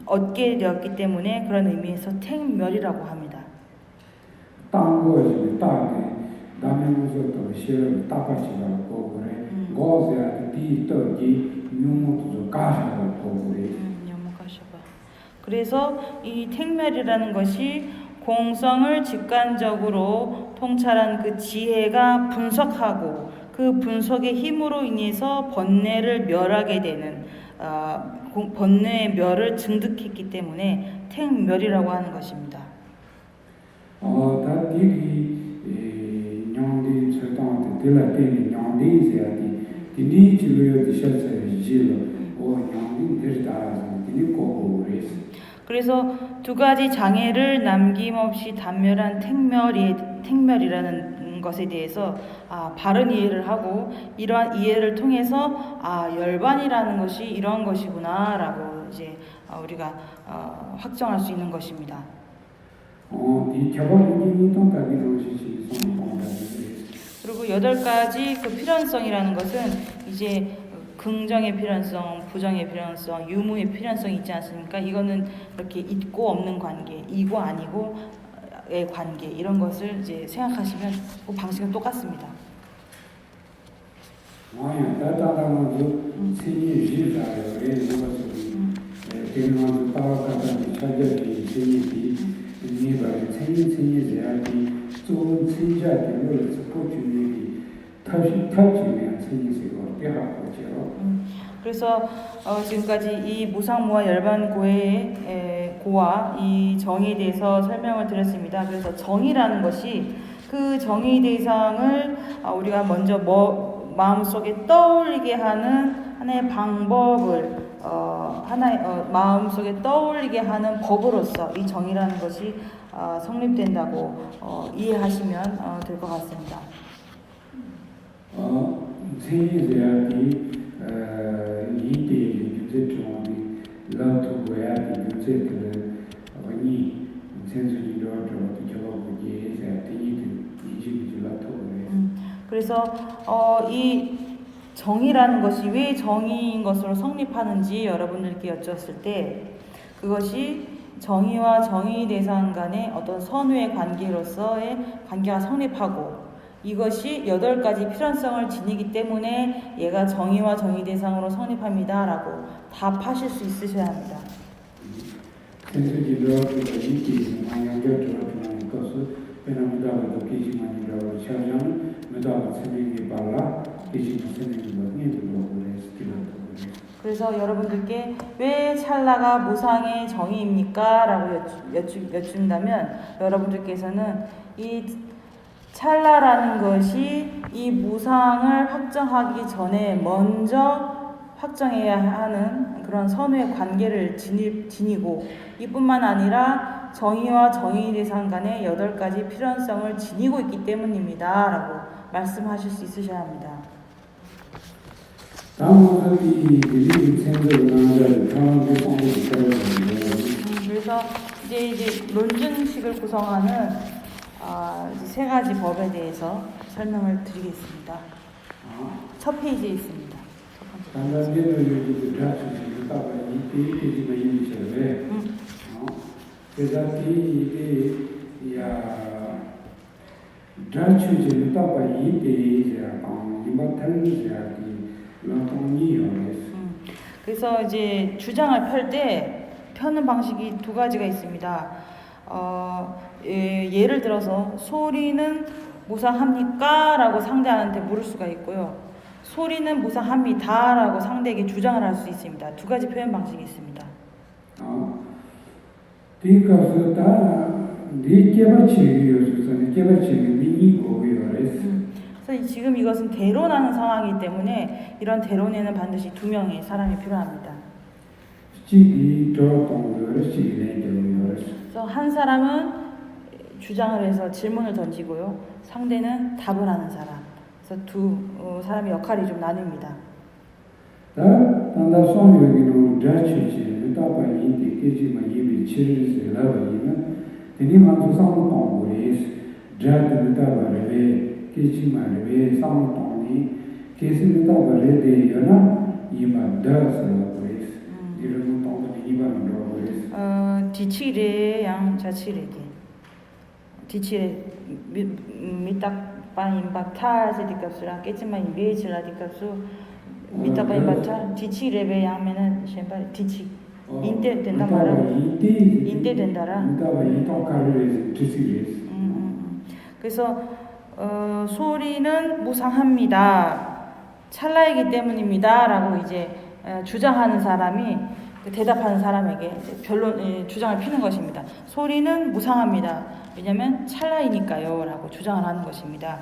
얻게 되었기 때문에 그런 의미에서 택멸이라고 합니다. 땅 것이 땅에 남의 모습도 시에는 땅밭이라고 그래. 거기서 이 떡이 묘모도 가셔라고 그래. 그래서 이 택멸이라는 것이 공성을 직관적으로 통찰한 그 지혜가 분석하고 그 분석의 힘으로 인해서 번뇌를 멸하게 되는 번뇌의 멸을 증득했기 때문에 택멸이라고 하는 것입니다. 다들이 냥디 설탕한테 들라테니 냥디세야디 디니 지루요 디셔서 지로 냥디 데르다 디니 고고 그래서. 그래서 두 가지 장애를 남김없이 단멸한 택멸이라는 것에 대해서 바른 이해를 하고, 이러한 이해를 통해서 열반이라는 것이 이러한 것이구나라고 이제 우리가 확정할 수 있는 것입니다. 그리고 8가지 그 필연성이라는 것은 이제 긍정의 필연성, 부정의 필연성, 유무의 필연성이 있지 않습니까? 이거는 이렇게 있고 없는 관계, 이고 아니고의 관계, 이런 것을 이제 생각하시면 그 방식은 똑같습니다. 그래서 지금까지 이 무상무와 열반고의 고와 이 정의에 대해서 설명을 드렸습니다. 그래서 정의라는 것이 그 정의 대상을 우리가 먼저 마음속에 떠올리게 하는 하나의 방법을 마음속에 떠올리게 하는 법으로서 이 정의라는 것이 성립된다고 이해하시면 될 것 같습니다. 그래서 이 정의라는 것이 왜 정의인 것으로 성립하는지 여러분들께 여쭈었을 때, 그것이 정의와 정의 대상 간의 어떤 선후의 관계로서의 관계가 성립하고, 이것이 8가지 필연성을 지니기 때문에 얘가 정의와 정의 대상으로 성립합니다 라고 답하실 수 있으셔야 합니다. 그래서 여러분들께 왜 찰나가 무상의 정의입니까? 라고 여쭌다면, 여러분들께서는 이 찰나라는 것이 이 무상을 확정하기 전에 먼저 확정해야 하는 그런 선후의 관계를 지니고, 이뿐만 아니라 정의와 정의 대상 간의 8가지 필연성을 지니고 있기 때문입니다 라고 말씀하실 수 있으셔야 합니다. 그래서 이제 논증식을 구성하는 이제 3가지 법에 대해서 설명을 드리겠습니다. 첫 페이지에 있습니다. 그래서 이제 주장을 펼 때 펴는 방식이 두 가지가 있습니다. 예를 들어서 소리는 무상합니까? 라고 상대한테 물을 수가 있고요. 소리는 무상합니다. 라고 상대에게 주장을 할 수 있습니다. 두 가지 표현 방식이 있습니다. 그래서 그래서 지금 이것은 대론하는 상황이기 때문에 이런 대론에는 반드시 두 명의 사람이 필요합니다. 그래서 한 사람은 주장을 해서 질문을 던지고요. 상대는 답을 하는 사람. 그래서 두 사람의 역할이 좀 나뉩니다. 뒤치레 양 자치레게 뒤치레 미딱 빠인박 타세 디값수랑 깨지만 이베이치라 디값수 미딱 빠인박 타 뒤치레베 양면은 셴바 뒤치 인대 된다 말아 인대 된다라. 그래서 소리는 무상합니다. 찰나이기 때문입니다라고 이제 주장하는 사람이 대답하는 사람에게 주장을 피는 것입니다. 소리는 무상합니다. 왜냐하면 찰나이니까요 라고 주장을 하는 것입니다.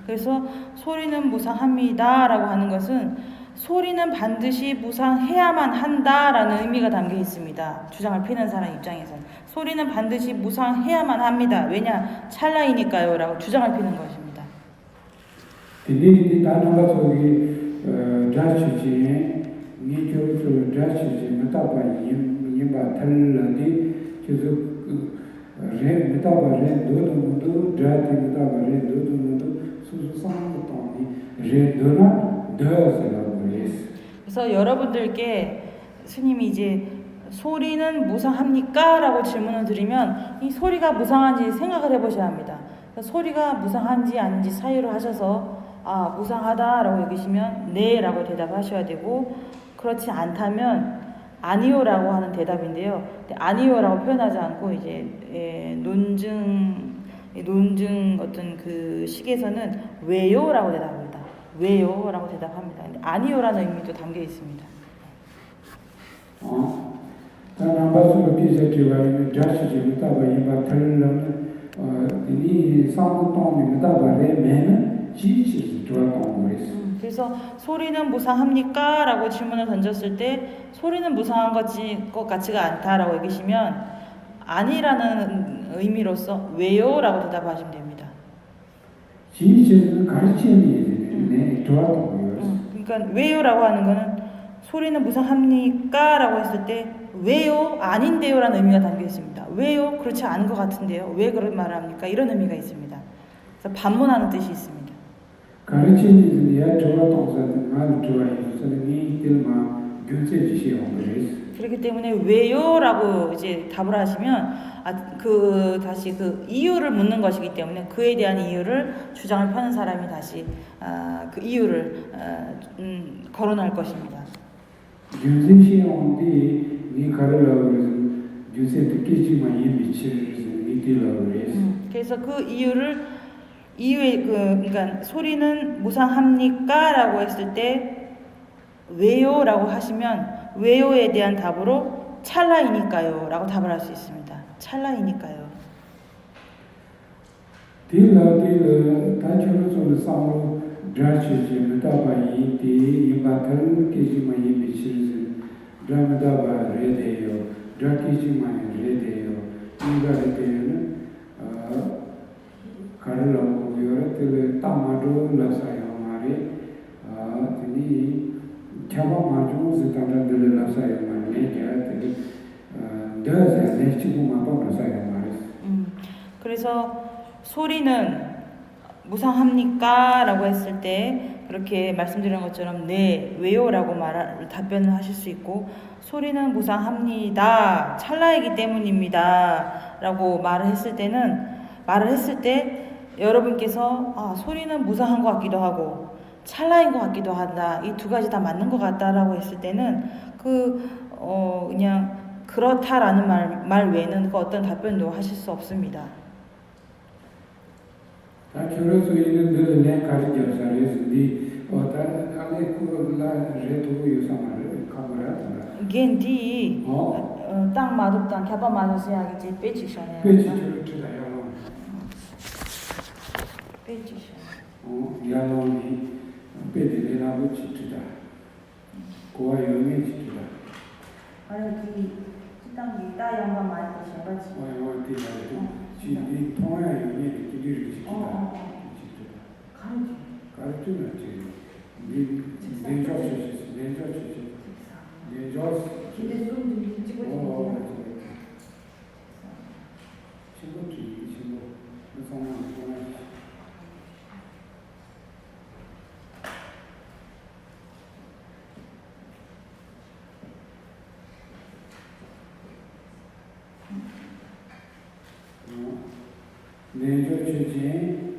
그래서 소리는 무상합니다 라고 하는 것은 소리는 반드시 무상해야만 한다라는 의미가 담겨 있습니다. 주장을 피는 사람 입장에서 소리는 반드시 무상해야만 합니다. 왜냐? 찰나이니까요 라고 주장을 피는 것입니다. 그래서 여러분들께 스님이 이제 소리는 무상합니까? 라고 질문을 드리면 이 소리가 무상한지 생각을 해보셔야 합니다. 소리가 무상한지 아닌지 사유를 하셔서 무상하다라고 여기시면 네 라고 대답하셔야 되고, 그렇지 않다면 아니요라고 하는 대답인데요. 아니요라고 표현하지 않고 이제 논증 어떤 그 식에서는 왜요라고 대답합니다. 왜요라고 대답합니다. 근데 아니요라는 의미도 담겨 있습니다. 그래서 소리는 무상합니까? 라고 질문을 던졌을 때 소리는 무상한 것 같지가 않다라고 얘기시면 아니라는 의미로서 왜요? 라고 대답하시면 됩니다. 그러니까 왜요? 라고 하는 거는 소리는 무상합니까? 라고 했을 때 왜요? 아닌데요? 라는 의미가 담겨 있습니다. 왜요? 그렇지 않은 것 같은데요? 왜 그런 말을 합니까? 이런 의미가 있습니다. 그래서 반문하는 뜻이 있습니다. 그렇기 때문에 왜요? 라고 이제 답을 하시면 다시 그 이유를 묻는 것이기 때문에 그에 대한 이유를 주장을 펴는 사람이 다시 그 이유를 거론할 것입니다. 그래서 그 그러니까 소리는 무상합니까? 라고 했을 때 왜요? 라고 하시면 왜요에 대한 답으로 찰나이니까요 라고 답을 할 수 있습니다. 찰나이니까요. 그래서 소리는 무상합니까? 라고 했을 때 그렇게 말씀드린 것처럼 네, 왜요? 라고 답변을 하실 수 있고, 소리는 무상합니다. 찰나이기 때문입니다. 라고 말을 했을 때 여러분께서 소리는 무상한 것 같기도 하고 찰나인 것 같기도 한다. 이 두 가지 다 맞는 것 같다라고 했을 때는 그냥 그렇다라는 말 외에는 그 어떤 답변도 하실 수 없습니다. 다 결혼서 있는 늘 가르쳐서 이 안에 그라 제도 요상을 카메라 겐디 땅 마둑땅 갸바 마누스야기지 빼지셔네. 빼지셔를 주다요. 빼지셔. 야노니 빼지라고 지주다. 고아 영이 지주다. 아니 땅이 따 양반 많이 드셔가지. 어디라도 지디 통화 영이 기리를 지주다. 가르치는 지 내조 기대 좀 찍고 친구 무슨 내조 주제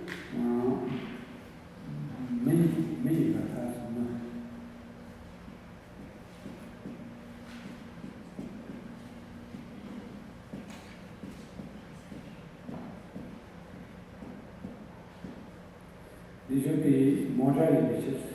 매일 같아서 이제도 모자를 미쳤어.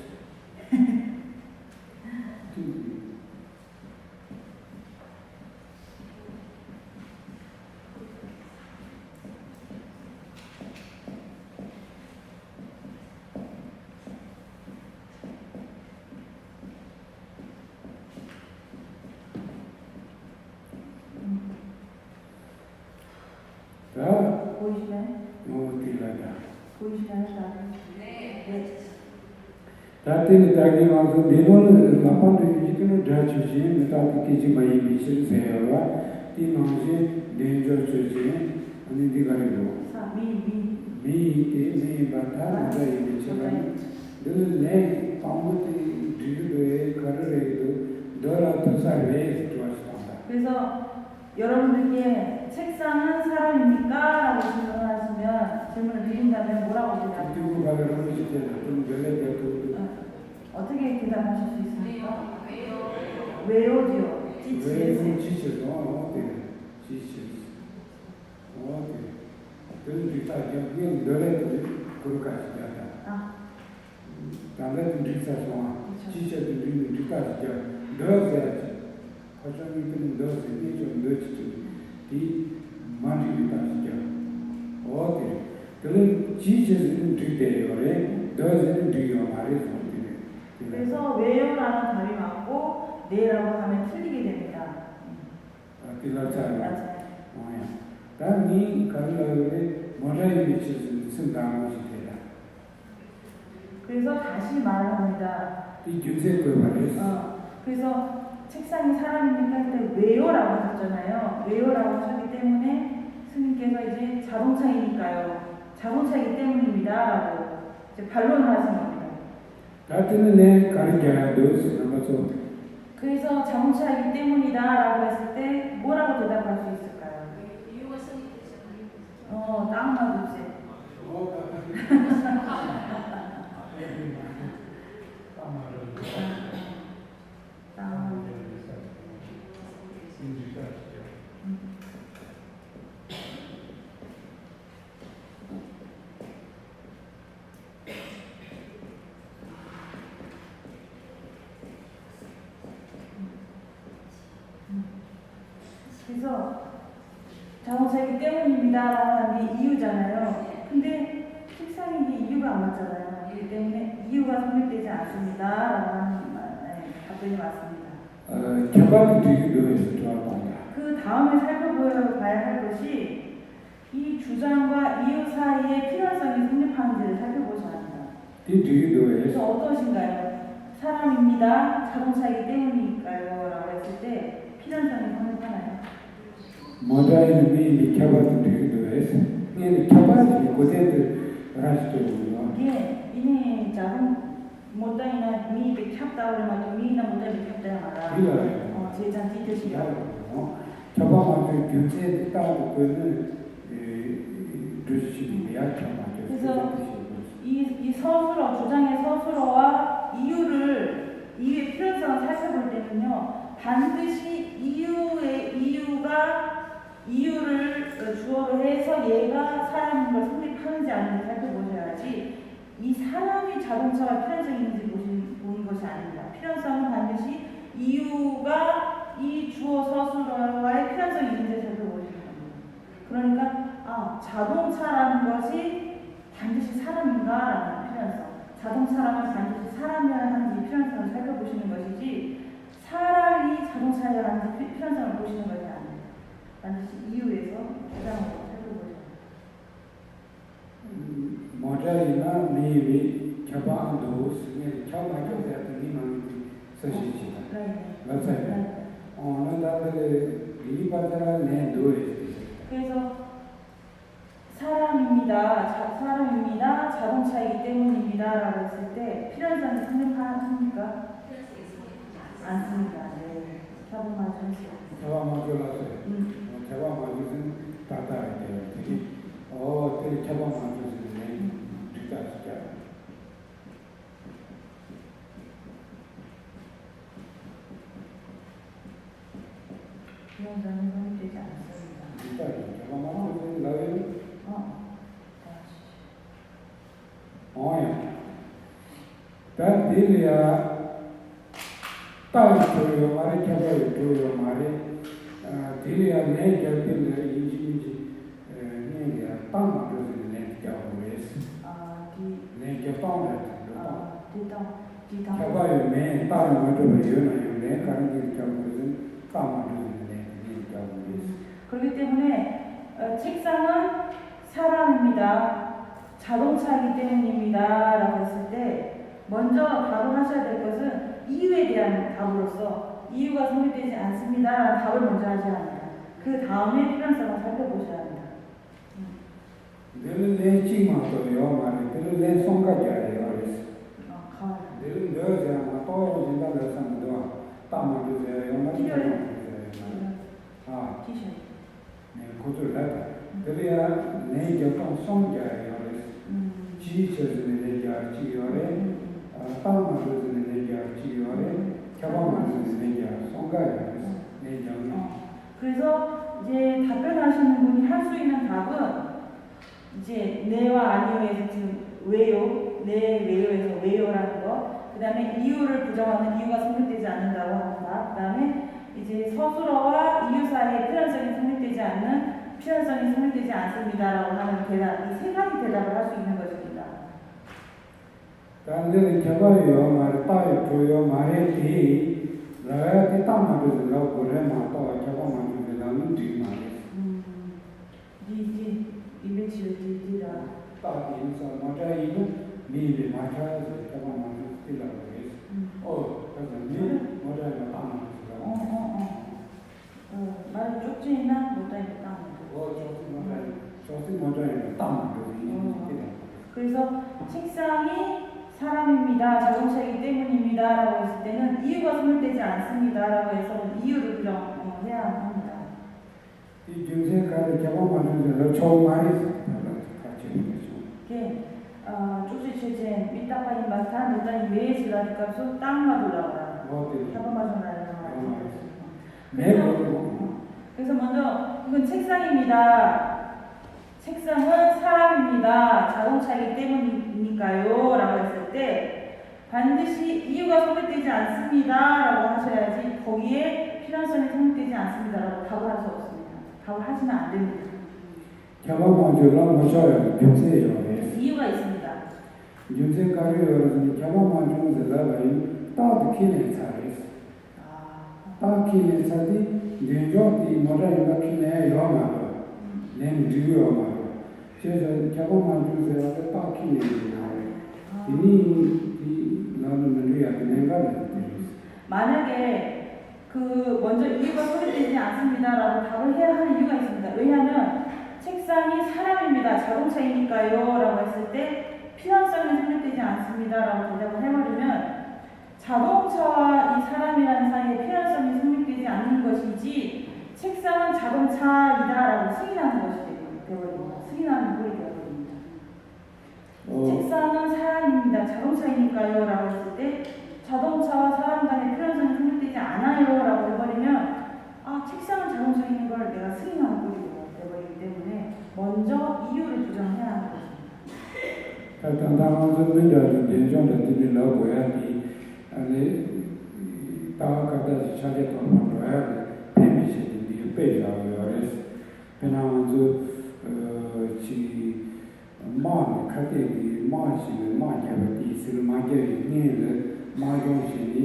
다 보이시나요? 어디라다. 보이시나요? 네. 다들 다기 와서 매번 나빠는 이들은 다 주지 메타 기지 많이 미실세요와 이 망시 내조 주지 아니 디가리고 미 바타 나다 이미처럼 늘 내 방문이 뒤에 가르래도 너라 도사에 들어왔다. 그래서 여러분들께 책상은 사람입니까? 라고 질문을 하시면 질문을 드린다면 뭐라고 대답하세요? 그리고 가려면 이제 좀 별내대도 어떻게 대답하실 수 있습니까? 왜요지요? 왜 지쳐서 어때? 지쳐서 어때? 그래서 일단 그냥 너네 그렇게까지 하다. 남자들 리사서 지쳐도 우리는 리사서 넣어야지. 화장이든 넣어서 좀 넣지. 이 많이 리사서 어때? 그런 지쳐서는 뒤대요. 넣어서는 뒤요 말해서. 그래서 왜요라는 답이 맞고 네라고 하면 틀리게 됩니다. 맞아요. 다음이 가르쳐에 모자에 미쳐서 쓴다는 것이 되다. 그래서 다시 말을 합니다. 이 교재 그 말이었어. 그래서 책상이 사람입니까? 할 때 왜요라고 하셨잖아요. 왜요라고 하셨기 때문에 스님께서 이제 자동차이니까요. 자동차이기 때문입니다라고 이제 반론을 하신 겁니다. 같은 내 가르쳐야 넣었어. 그래서 자동차이기 때문이다라고 했을 때 뭐라고 대답할 수 있을까요? 이유가 성립되잖아요. 딱 맞으세요. 그래서 자동차이기 때문입니다라는 게 이유잖아요. 근데 책상인데 이유가 안 맞잖아요. 그렇기 때문에 이유가 성립되지 않습니다라고 하는 답변이 맞습니다. 결과도 되게 넣어서 좋아한다. 그 다음에 살펴봐야 할 것이 이 주장과 이유 사이에 필요성이 성립하는지를 살펴보셔야 합니다. 되게 넣어서. 그래서 어떠신가요? 사람입니다. 자동차이기 때문일까요? 라고 했을 때 필요성이 성립하나요? 모자에는 미 결과도 되게 넣어서. 얘는 결과는 그대로 알아주더라고요. 이게 이네 자동 못다이나 미 백합다 그러면 미나 못다 백합다 말아. 이거예요. 제장 뒤드시라고. 결과만 교재 따로 그는 주시면 약간 그래서 이 서술어, 주장의 서술어와 이유의 필요성을 살펴볼 때는요, 반드시 이유를 주어로 해서 얘가 사람인 걸 성립하는지 아닌지 살펴보셔야지, 이 사람이 자동차와 필연성이 있는지 보는 것이 아닙니다. 필연성은 반드시 이유가 이 주어 서술어와의 필연성이 있는지 살펴보시는 겁니다. 그러니까 자동차라는 것이 반드시 사람인가라는 필연성, 자동차라면 반드시 사람이어야 하는지 필연성을 살펴보시는 것이지, 사람이 자동차여야 하는지 필연성을 보시는 것이 아닙니다. 반드시 이유에서 주장으로 살펴보셔야 합니다. 모자이나 미비 켜방도 스네 켜방도 되더니 많이 쓰시지. 맞아요. 나도 리바자라 내 노래. 그래서 사람입니다, 자동차이기 때문입니다라고 했을 때 필연성이 성립합니까? 않습니다. 네, 켜방만 하세요. 켜방만들었어요. 켜방만들은 다다이에요. 되게 되게 켜방만들었어요. 진짜. 필연성은 성립되지 않습니다. 진짜 켜방만들은 나요. 다 딜이야. 딸도요 말이 켜봐요 말이 딜이야 내 결정을 인지 내가 땅 만들어서 내 겨우에서 내 겨우에 켜봐요 내 땅 만들어요 내 가는 길 겨우에서 땅 만들어서 내 겨우에서. 그렇기 때문에 책상은 사람입니다, 자동차이기 때문입니다 라고 했을 때 먼저 답을 하셔야 될 것은 이유에 대한 답으로서 이유가 성립되지 않습니다 라는 답을 먼저 하셔야 합니다. 그 다음에 필연성을 살펴보셔야 합니다. 너는 내 찌마도요 말이 너는 내 손가락이에요 그래서 너는 너잖아 떨어진다 그래서 너 땅 만들어요 말이 티셔츠. 네, 그것을 내가 그래야 내 곁에 손자예요 그래서 지쳐서는 내가 지요래 땅 만들어서는 내가 지요래 켜방 만들어서는 내가 손가락이에요 그래서 내 정이. 그래서 이제 답변하시는 분이 할 수 있는 답은 이제 네와 아니오에서 지금 왜요, 네 왜요에서 왜요라는 거, 그 다음에 이유를 부정하는 이유가 성립되지 않는다고 하는 답, 그 다음에 이제 서술어와 이유 사이에 필연성이 성립되지 않습니다라고 하는 대답, 이 세 가지 대답을 할 수 있는 것입니다. 단대는 켜봐요 말이 따요 줘요 말에 뒤 나야 땅 만들어서 그래 마또 켜방 만들어서 나는 뒤 말이. 이베치르디라. 딱 인사 모자이는 미리 맞춰서 켜방 만들어서 뛰라고 해서. 그래서 미 모자이가 땅 만들어서. 말이 쪽지 있나? 못다니까 땅. 저스 모자이가 땅 만들어서 뛰라고. 그래서 책상이 사람입니다, 자동차이기 때문입니다 라고 했을 때는 이유가 성립되지 않습니다 라고 해서 이유를 부정해야 합니다. 이 중세까지 켜방 만들어서 처음 말이 같이 이게 쪽지 최제 밑다파인 마스탄 못다니 왜 질라니까 땅마 돌아오라. 그래서 먼저 이건 책상입니다. 책상은 사람입니다. 자동차이기 때문이니까요 라고 했을 때 반드시 이유가 성립되지 않습니다 라고 하셔야지 거기에 필연성이 성립되지 않습니다 라고 답을 할 수 없습니다. 답을 하시면 안 됩니다. 켜방 만들어서 맞춰요 경세요. 이유가 있습니다. 중세까지 여러분이 켜방 만들어서 나가요 딱 키네 차례스. 딱 키네 차디 내조디 모자이가 키네 요마로 낸 뒤요 그래서 켜방만 주세요. 딱 키네 이미 나는 문제야 내가 만약에 먼저 이유가 성립되지 않습니다라고 답을 해야 하는 이유가 있습니다. 왜냐하면 책상이 사람입니다, 자동차이니까요 라고 했을 때 필연성이 성립되지 않습니다라고 대답을 해버리면 자동차와 이 사람이라는 사이에 필연성이 성립되지 않는 것이지 책상은 자동차이다라고 승인하는 것이 되버립니다. 승인하는 꼴이 되어버립니다. 책상은 사람입니다. 자동차이니까요. 라고 했을 때 자동차와 사람 간의 필연성이 성립되지 않아요. 라고 해버리면 책상은 자동차인 걸 내가 승인하는 꼴이 되어버리기 때문에 먼저 이유를 부정해야 하는 것입니다. 当当时那个严重的这个老鬼啊，你大家是参加同行的，偏偏是你背上有的是，平常就去马看的马是马家的地，是马家的年的马中是的，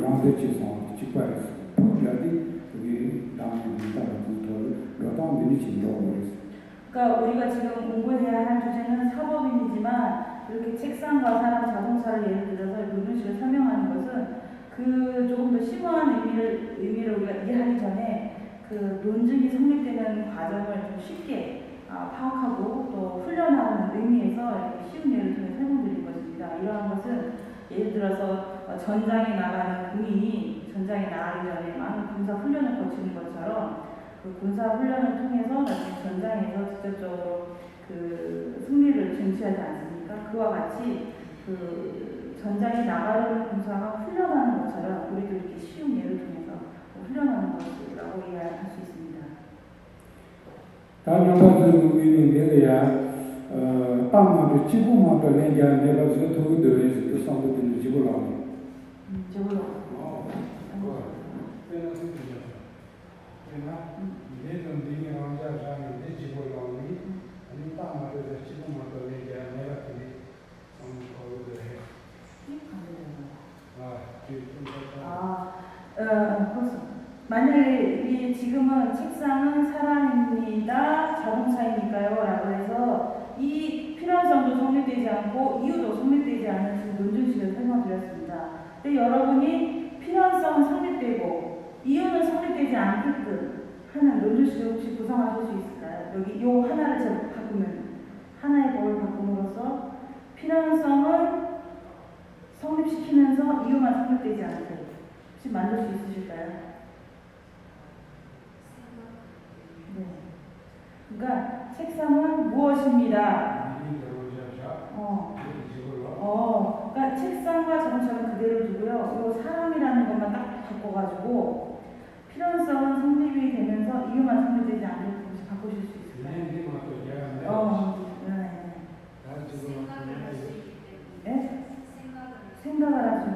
让他去上去办事，不了的这个当年大家都老当的去要的。 그러니까 우리가 지금 공부해야 할 주제는 사법인이지만 이렇게 책상과 사람, 자동차를 예를 들어서 이런 식으로 설명하는 것은 그 조금 더 심오한 의미를 우리가 이해하기 전에 그 논증이 성립되는 과정을 좀 쉽게 파악하고 또 훈련하는 의미에서 이렇게 쉬운 예를 통해 설명드린 것입니다. 이러한 것은 예를 들어서 전장에 나가는 군인이 전장에 나가기 전에 많은 군사 훈련을 거치는 것처럼 그 군사 훈련을 통해서 나중에 전장에서 직접적으로 그 승리를 쟁취하지 않습니까? 그와 같이 그 전장에 나가려는 군사가 훈련하는 것처럼 우리도 이렇게 쉬운 예를 통해서 훈련하는 것이라고 이해할 수 있습니다. 다른 것은 우리는 내가 땅마다 지구마다 내가 그 도구들에서 그 상부들을 지구라고. 지구로. 얘는 니네 왕자 자는데 지구라고 아니 땅마다 지구마다 내가 그게 상부들을 해. 그렇습니다. 만약에 이 지금은 책상은 사람입니다. 자동차이니까요. 라고 해서 이 필연성도 성립되지 않고 이유도 성립되지 않은 지금 논증식을 설명드렸습니다. 근데 여러분이 필연성은 성립되고 이유는 성립되지 않게끔 하는 논증식을 혹시 구성하실 수 있을까요? 여기 요 하나를 제가 바꾸면 하나의 법을 바꿈으로써 필연성은 성립시키면서 이유만 성립되지 않게 혹시 만들 수 있으실까요? 네. 그러니까 책상은 무엇입니다. 그러니까 책상과 자동차는 그대로 두고요. 이 사람이라는 것만 딱 바꿔가지고 필연성은 성립이 되면서 이유만 성립되지 않게 혹시 바꾸실 수 있을까요? 네? 생각을 하죠.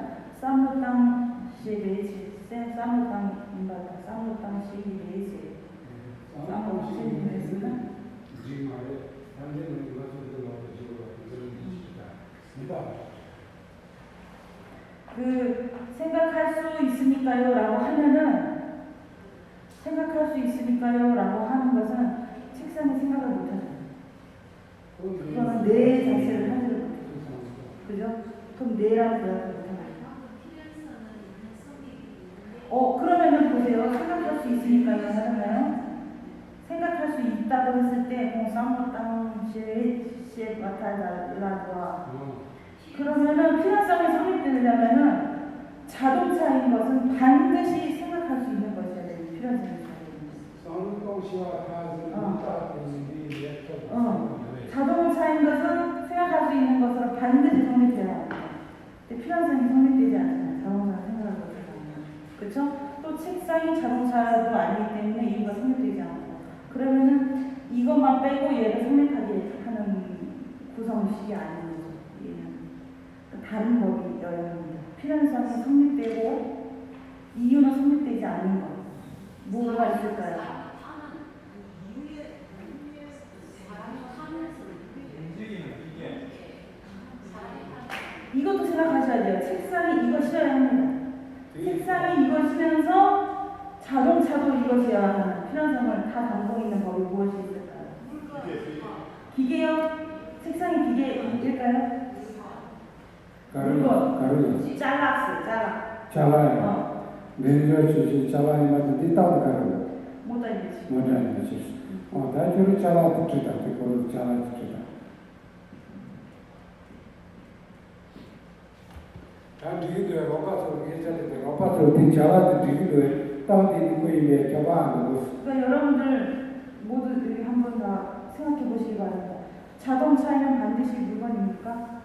쌈무땅 시리즈, 쌈무땅 임바다, 쌈무땅 시리즈. 쌈무땅 시리즈가 그 생각할 수 있으니까요 라고 하면은 생각할 수 있으니까요 라고 하는 것은 책상에 생각을 못하잖아요. 그거는 내 자체를 하지를 못해요. 그죠? 그럼 내라는 대답을 못하나요? 그러면은 보세요. 생각할 수 있으니까요 하잖아요. 생각할 수 있다고 했을 때 쌍무땅 시에 마타라도와 그러면은 필연성이 성립되려면은 자동차인 것은 반드시 생각할 수 있는 것이어야 되는 필연성이 자동차인 것은 생각할 수 있는 것으로 반드시 성립되어야 합니다. 근데 필연성이 성립되지 않잖아요. 자동차는 생각을 못하잖아요. 그렇죠? 또 책상이 자동차도 아니기 때문에 이유가 성립되지 않고 그러면은 이것만 빼고 얘를 성립하게 하는 구성식이 아닌 거죠. 얘는 다른 법이어야 합니다. 필연성이 성립되고 이유는 성립되지 않는 것. 뭐가 있을까요? 이것도 생각하셔야 돼요. 책상이 이것이어야 합니다. 책상이 이것이면서 자동차도 이것이어야 하는 필연성을 다 담고 있는 법이 무엇이 있을까요? 기계요? 책상이 기계일까요? 물건. 짤락스. 잘라요. 내가 주시 잘라야만 돼. 따로 가요. 못 알겠지. 못 알겠지. 나중에 잘라 붙이다. 그걸 잘라 붙이다. 다 뒤에 로바서 예전에 로바서 뒤자라 뒤에 땅에 거기에 잡아하는 거. 그러니까 여러분들 모두 이렇게 한번 다 생각해 보시기 바랍니다. 자동차에는 반드시 물건입니까?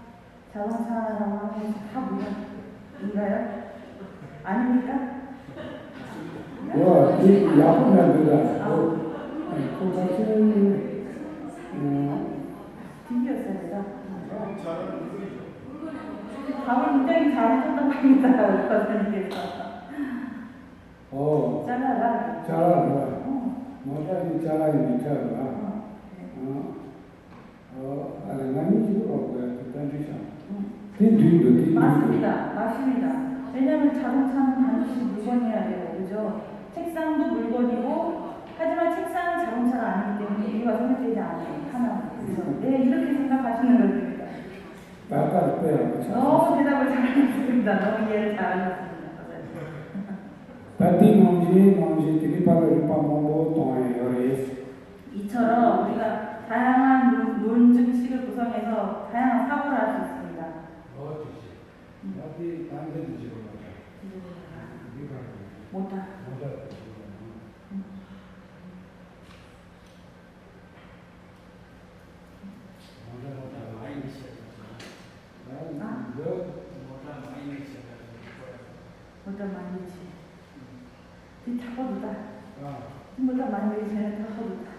자동차라고 하는 것은 다 물건인가요? 아닙니까? 뭐, 이 야구면보다 그 사실은 튕겼어요, 제가. 답을 굉장히 잘하셨다고 합니다, 선생님께서. 잘라라. 잘하더라. 모자이 잘하기 미쳐라. 아니지고 맞습니다. 맞습니다. 왜냐하면 자동차는 반드시 물건이어야 돼요. 그죠? 책상도 물건이고, 하지만 책상은 자동차가 아니기 때문에 이유가 성립되지 않아요. 하나. 그래서, 네, 이렇게 생각하시는 겁니다. 너무 대답을 잘하셨습니다. 너무 이해를 잘하셨습니다. 이처럼 우리가 다양한 논증식을 구성해서 다양한 사고를 할 수 있습니다. 못하. 못하 많이 지. 이 타고도다. 못하 많이 지는 타고도다.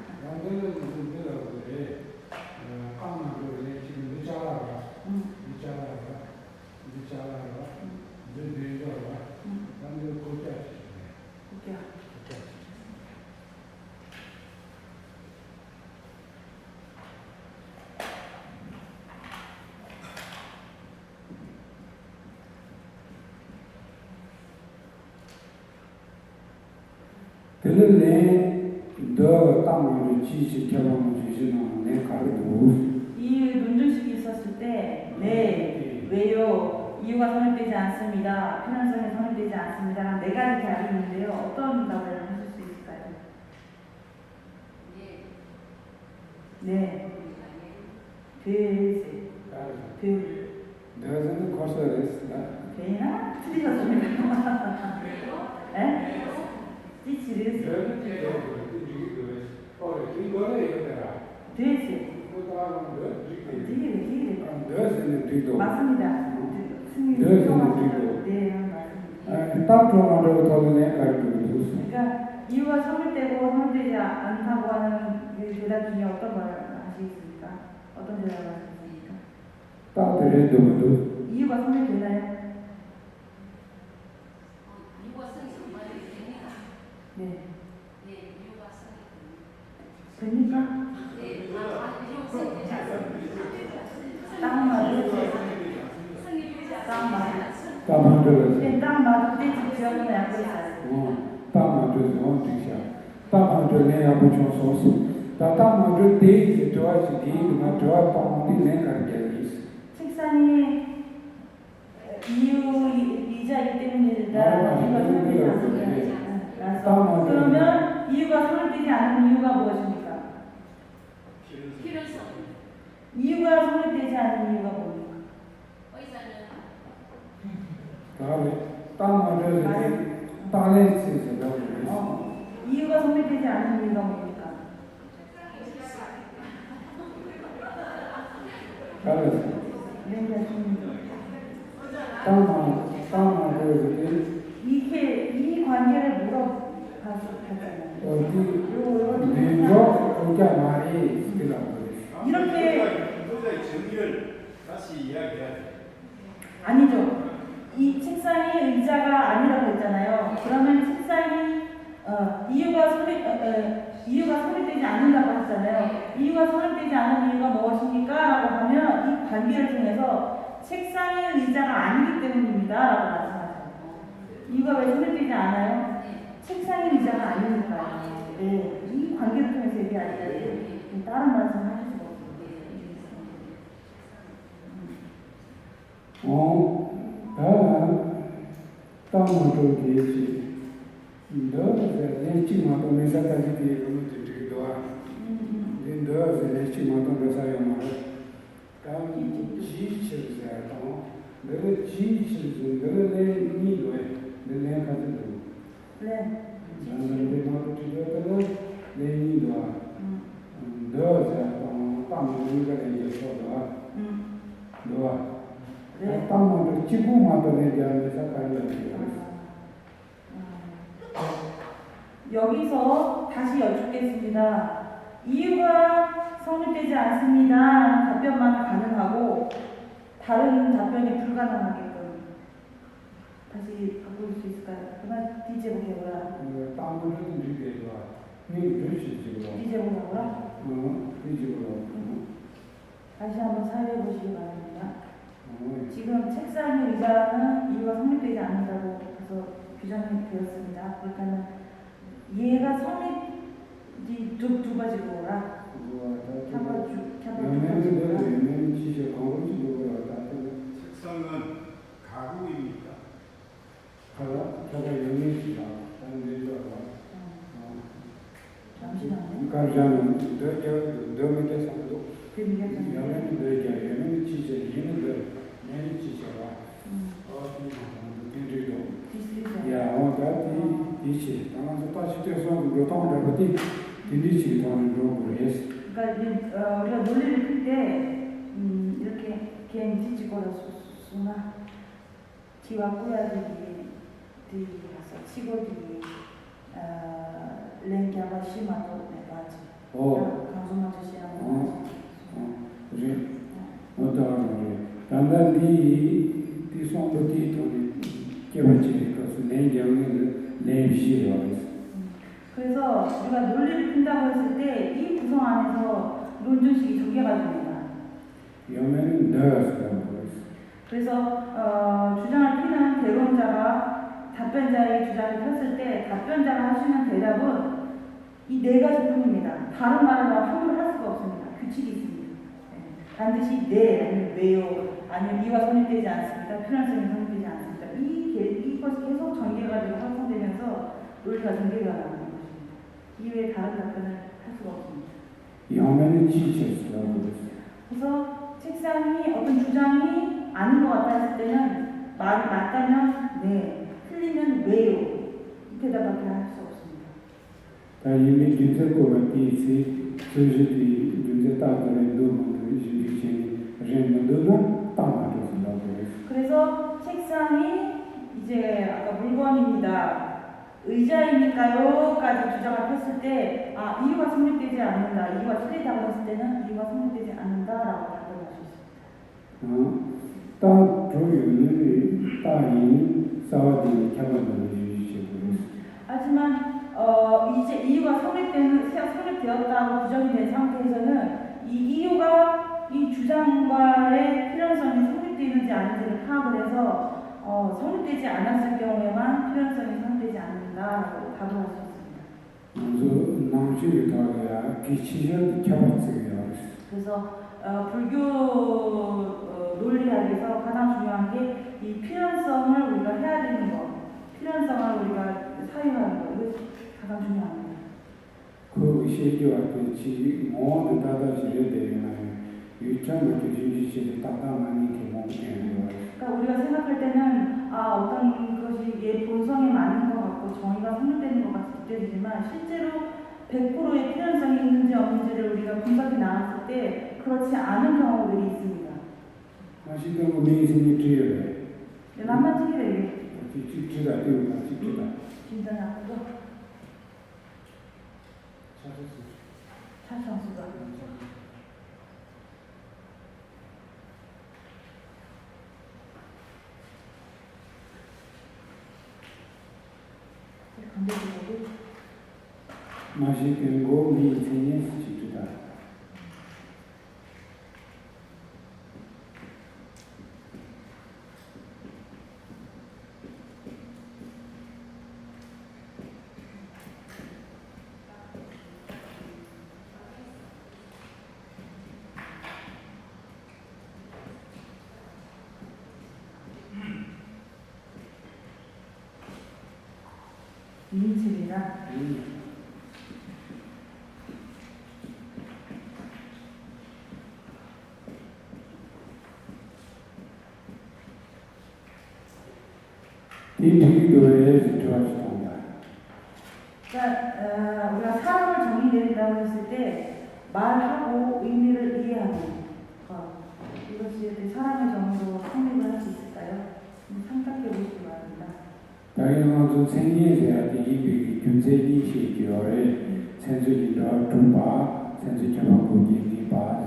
이 논증식이 있었을 때, 네, 왜요? 이유가 성립되지 않습니다. 필연성이 성립되지 않습니다. 네 가지 답이 있는데요. 어떤 답을 하실 수 있을까요? 네. 되나? 틀리셨습니다. 네? 찌치르스. 되지. 맞습니다. 네, 그러니까 이유가 성립되고 성립되지 않다고 하는 그 대답 중에 어떤 걸 하시겠습니까? 어떤 대답을 하시겠습니까? 이유가 성립되나요? 네. 됩니까? 딱 맞을 때, 딱 맞을 때 지원을 하고 있어요. 책상이 이유이자이기 때문이다. 그러면 이유가 성립되지 않은 이유가 무엇입니까? 이유가 성립되지 않은 이유가 뭡니까? 이유가 성립되지 않은 이유가 뭡니까? 이 관계를 물어봤잖아요. 이렇게 정의를 다시 이야기해야 돼. 아니죠. 이 책상이 의자가 아니라고 했잖아요. 그러면 책상이 이유가 성립되지 않는다고 했잖아요. 이유가 성립되지 않은 이유가 무엇입니까? 라고 하면 이 관계를 통해서 책상이 의자가 아니기 때문입니다. 라고 말씀하세요. 이유가 왜 성립되지 않아요? 책상이 의자가 아니니까요. 네. 이 관계를 통해서 얘기하셔야 돼요. 다른 말씀 하실 수가 땅을 이거를 이제 쏘아 놓아. 네. 땅을 지구마다 내자면서 가려고. 여기서 다시 여쭙겠습니다. 이유가 성립되지 않습니다. 답변만 가능하고 다른 답변이 불가능하게끔 다시 바꿀 수 있을까요? 그만 뒤집어보라. 땅을 이렇게 놔. 이게 되시죠. 뒤집어보라. 뒤집어. 다시 한번 사회해 보시기 바랍니다. 지금 책상 의자는 이유가 성립되지 않는다고 해서 규정이 되었습니다. 그렇다면 얘가 두 가지 보라. 연애는 지적 강원지도로 책상은 가구입니까? 저가 연애시다. 잠시만요. 가르자는 너 밑에 상도 드리겠습니다. 연애는 너에게 연애는 지적 얘는 연애 지적아. 야, 이치. 당연히 다시 돼서 로통을 해보니 딜리치 돈을 로그를 했어. 그러니까 우리가 논리를 풀 때 이렇게 개인 뒤집어서 수나 뒤와 꼬야들이 가서 치고들이 랭기하고 심하고 내가지 강수만 주시라고 그래. 어떤 단단 이 손부터 돈이 깨버지 것은 내 경우는 내 시로. 그래서 우리가 논리를 푼다고 했을 때 이 구성 안에서 논증식이 두 개가 됩니다. 여면은 넣어서 그래서 주장을 피는 대론자가 답변자의 주장을 폈을 때 답변자가 하시는 대답은 이 네 가지뿐입니다. 다른 말을 함부로 할 수가 없습니다. 규칙이 있습니다. 반드시 네, 아니면 왜요, 아니면 이와 성립되지 않습니다. 필연성이 성립되지 않습니다. 이것이 계속 전개가 되고 확산되면서 논리가 전개가 나가는 것입니다. 이외에 다른 답변을 할 수가 없습니다. 여면은 지쳤어. 그래서 책상이 어떤 주장이 아닌 것 같다 했을 때는 말이 맞다면 네, 틀리면 왜요, 이 대답밖에 할 수 없습니다. 다 이미 김석고가 이제 저주들이 문제 따르는 노문을 이제 렌문도는 따마도록 그래서 책상이 이제 아까 물건입니다, 의자이니까요까지 주장을 폈을 때 이유가 성립되지 않는다, 이유가 틀리다고 했을 때는 이유가 성립되지 않는다라고 답변할 수 있습니다. 다 조율이 따인 사와디 개발을 유지시고 하지만 이제 이유가 성립되었다고 규정이 된 상태에서는 이 이유가 이 주장과의 필연성이 성립되는지 아닌지를 파악을 해서 성립되지 않았을 경우에만 필연성이 성립되지 않는다라고 답을 할 수 있습니다. 먼저 남주가 기치적 개발적이야. 그래서 불교 논리학에서 가장 중요한 게 이 필연성을 우리가 해야 되는 것, 필연성을 우리가 사유하는 것, 이것이 가장 중요합니다. 그 시기와 같이 모든 다다지에 대한 유창을 주시지 따다만이 개몽해요. 그러니까 우리가 생각할 때는 어떤 것이 얘 본성에 맞는 것 같고 정의가 성립되는 것 같이 느껴지지만 실제로 100%의 필연성이 있는지 없는지를 우리가 분석해 나왔을 때 그렇지 않은 경우들이 있습니다. 마시던 우미생이 뒤에 남만 틀리래. 직주다 띄우다 직주다. 진짜 나쁘죠? 차선수가. 강대주고 마시던 거 미생이 직주다. 미인집이다. 인디비도에 좋아지던가. 그러니까 우리가 사람을 정의된다고 했을 때 말하고 의미를 이해하는 것. 이것이 사람의 정으로 성립을 할 수 있을까요? 생각해 보시기 바랍니다. 당연한 좀 생리해야 돼. 이 균세기 시기열에 sensualidad tumba sensualidad 얘기 봐.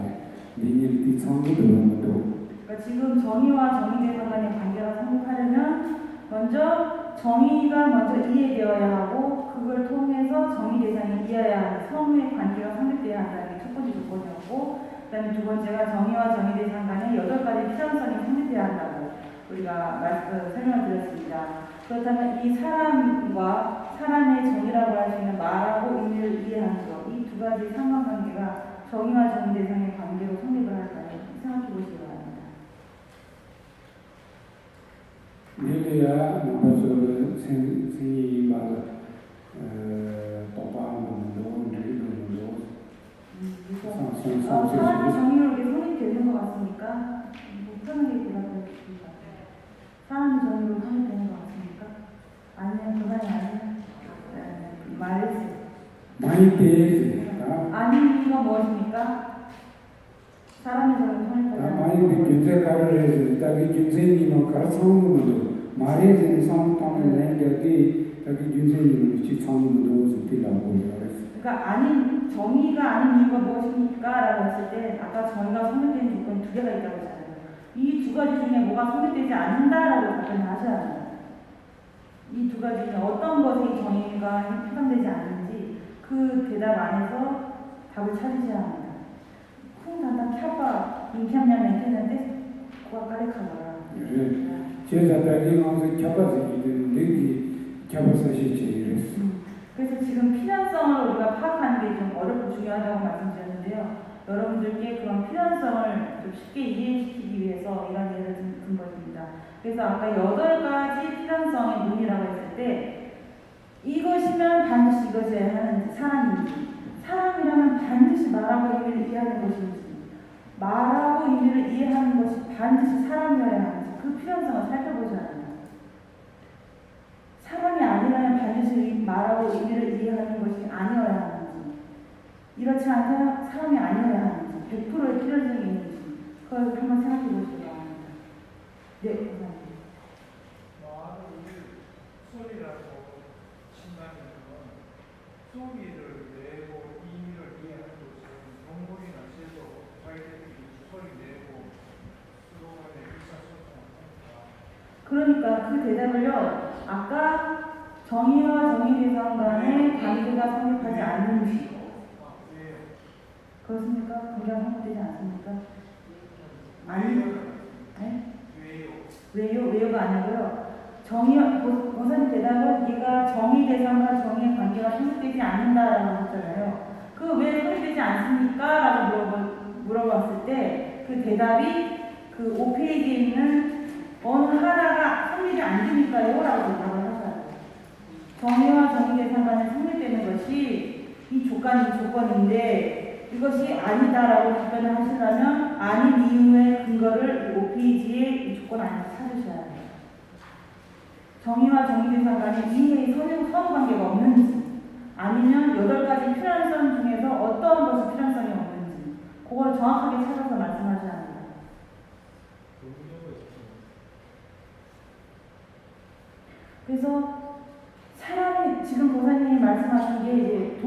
니들이 성도도 그러니까 지금 정의와 정의대상 간의 관계가 성립하려면 먼저 정의가 먼저 이해되어야 하고 그걸 통해서 정의 대상이 이해해야 하는 성의 관계가 성립돼야 한다는 게 첫 번째 조건이었고 그다음에 두 번째가 정의와 정의 대상 간의 8가지 필연성이 성립돼야 한다고 우리가 설명을 드렸습니다. 그렇다면 이 사람과 사람의 정의라고 할 수 있는 말하고 의미를 이해하는 것, 이 두 가지 상관관계가 정의와 정의 대상의 관계로 성립을 할까요? 생각해 보시기 바랍니다. 내려야 나서는 생이 말 똑바로 사람의 정의로 이렇게 성립되는 것 같습니까? 편하게 대답해주십니다. 사람의 정의로 성립되는 것 같습니까? 아니면 그만이 아니면 말했어요. 많이 대해지니까 아닌 이유가 무엇입니까? 사람의 정의로 성립하지 많이 균세 가르를 해서 자기 균세님은 가르쳐오는 말해지는 상황을 내기 자기 균세님은 지성으로 들라고 그랬어요. 그러니까 아닌 정의가 아닌 이유가 무엇입니까? 라고 했을 때 아까 정의가 성립되는 조건이 두 개가 있다고 했잖아요. 이 두 가지 중에 뭐가 성립되지 않는다라고 답변을 하셔야 합니다. 이 두 가지 중에 어떤 것이 정의가 해당되지 않는지 그 대답 안에서 답을 찾으셔야 합니다. 쿵단단 캬바 인캬냐면 했는데 그가 까렉하더라. 제가 다시 가서 켜봐서기는 내기 켜봐서 실제 그래서 지금 필연성을 우리가 파악하는 게 좀 어렵고 중요하다고 말씀드렸는데요. 여러분들께 그런 필연성을 좀 쉽게 이해시키기 위해서 이런 예를 든 것입니다. 그래서 아까 8가지 필연성의 문이라고 했을 때 이것이면 반드시 이것이어야 하는 사람인지 사람이라면 반드시 말하고 의미를 이해하는 것인지 말하고 의미를 이해하는 것이 반드시 사람이어야 하는지 그 필연성을 살펴보셔야 합니다. 사람이 아니라면 반드시 말하고 의미를 이해하는 것이 아니어야 하는지 이렇지 않다면 사람이 아니어야 하는지 100%의 필연성이 있는지 그걸 한번 생각해 보시기 바랍니다. 네, 감사합니다. 말을 소리라고 친다면 소리를 내고 의미를 이해하는 것은 동물이나 새도 자기들끼리 소리 내고 서로 간에 의사소통을 그러니까 그 대답을요. 아까 정의와 정의 대상 간의 관계가 성립하지 않는지 그렇습니까? 관계가 성립되지 않습니까? 아니, 네? 왜요? 왜요가 아니고요. 권사님 대답은 네가 정의 대상과 정의의 관계가 성립되지 않는다라고 했잖아요. 그 왜 성립되지 않습니까? 라고 물어봤을 때 그 대답이 그 5페이지에 있는 어느 하나가 성립이 안 되니까요? 라고 대답을 하셔야 돼요. 정의와 정의 대상 간에 성립되는 것이 이 조건인데 이것이 아니다라고 답변을 하시려면 아닌 이유의 근거를 5페이지에 이 조건 안에서 찾으셔야 돼요. 정의와 정의 대상 간에 이해의 선후관계가 없는지 아니면 8가지 필연성 중에서 어떤 것이 필연성이 없는지 그걸 정확하게 찾아서 말씀하셔야 합니다. 그래서 사람이 지금 보사님이 말씀하신 게 이제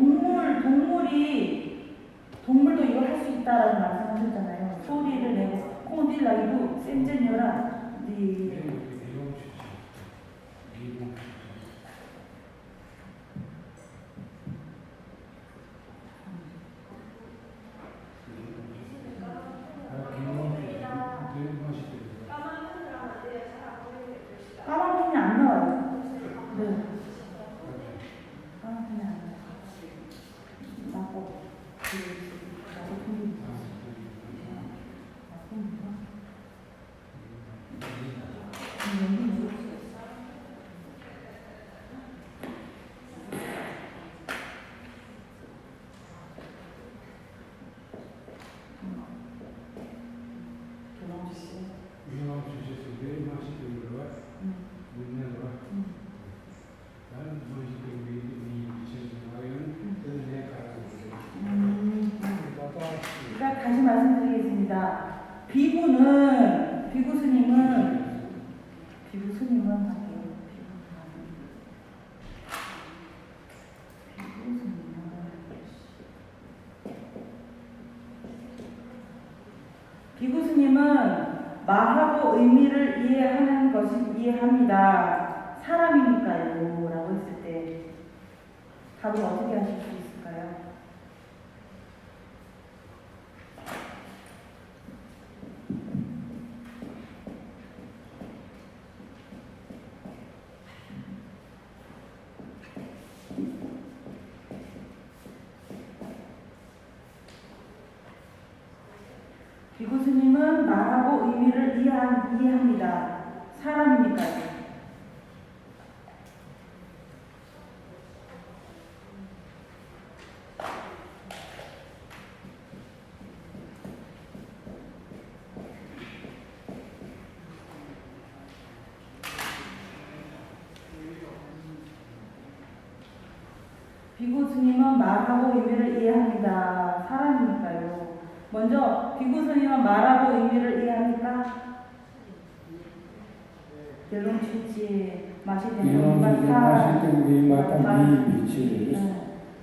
동물도 이걸 할 수 있다라는 말씀하셨잖아요. 소리를 내고 콩딜라기도 센전이라 까만 펜이 안 나와요. 네. 까만 펜이 안 나와요. 맞고 하겠습니다. 비구 스님은 비구 스님은 말하고 의미를 이해하는 것이 이해합니다. 사람이니까요. 라고 했을 때 답을 어떻게 하실 수 있을까요? 비구 스님은 말하고 의미를 이해합니다. 사람이니까요. 비구 스님은 말하고 의미를 이해합니다. 사람이니까요. 먼저 비구 스님은 말하고 의미를 이해합니까? 열롱 취지 마시된 이런 마시던 게 마땅히 미치.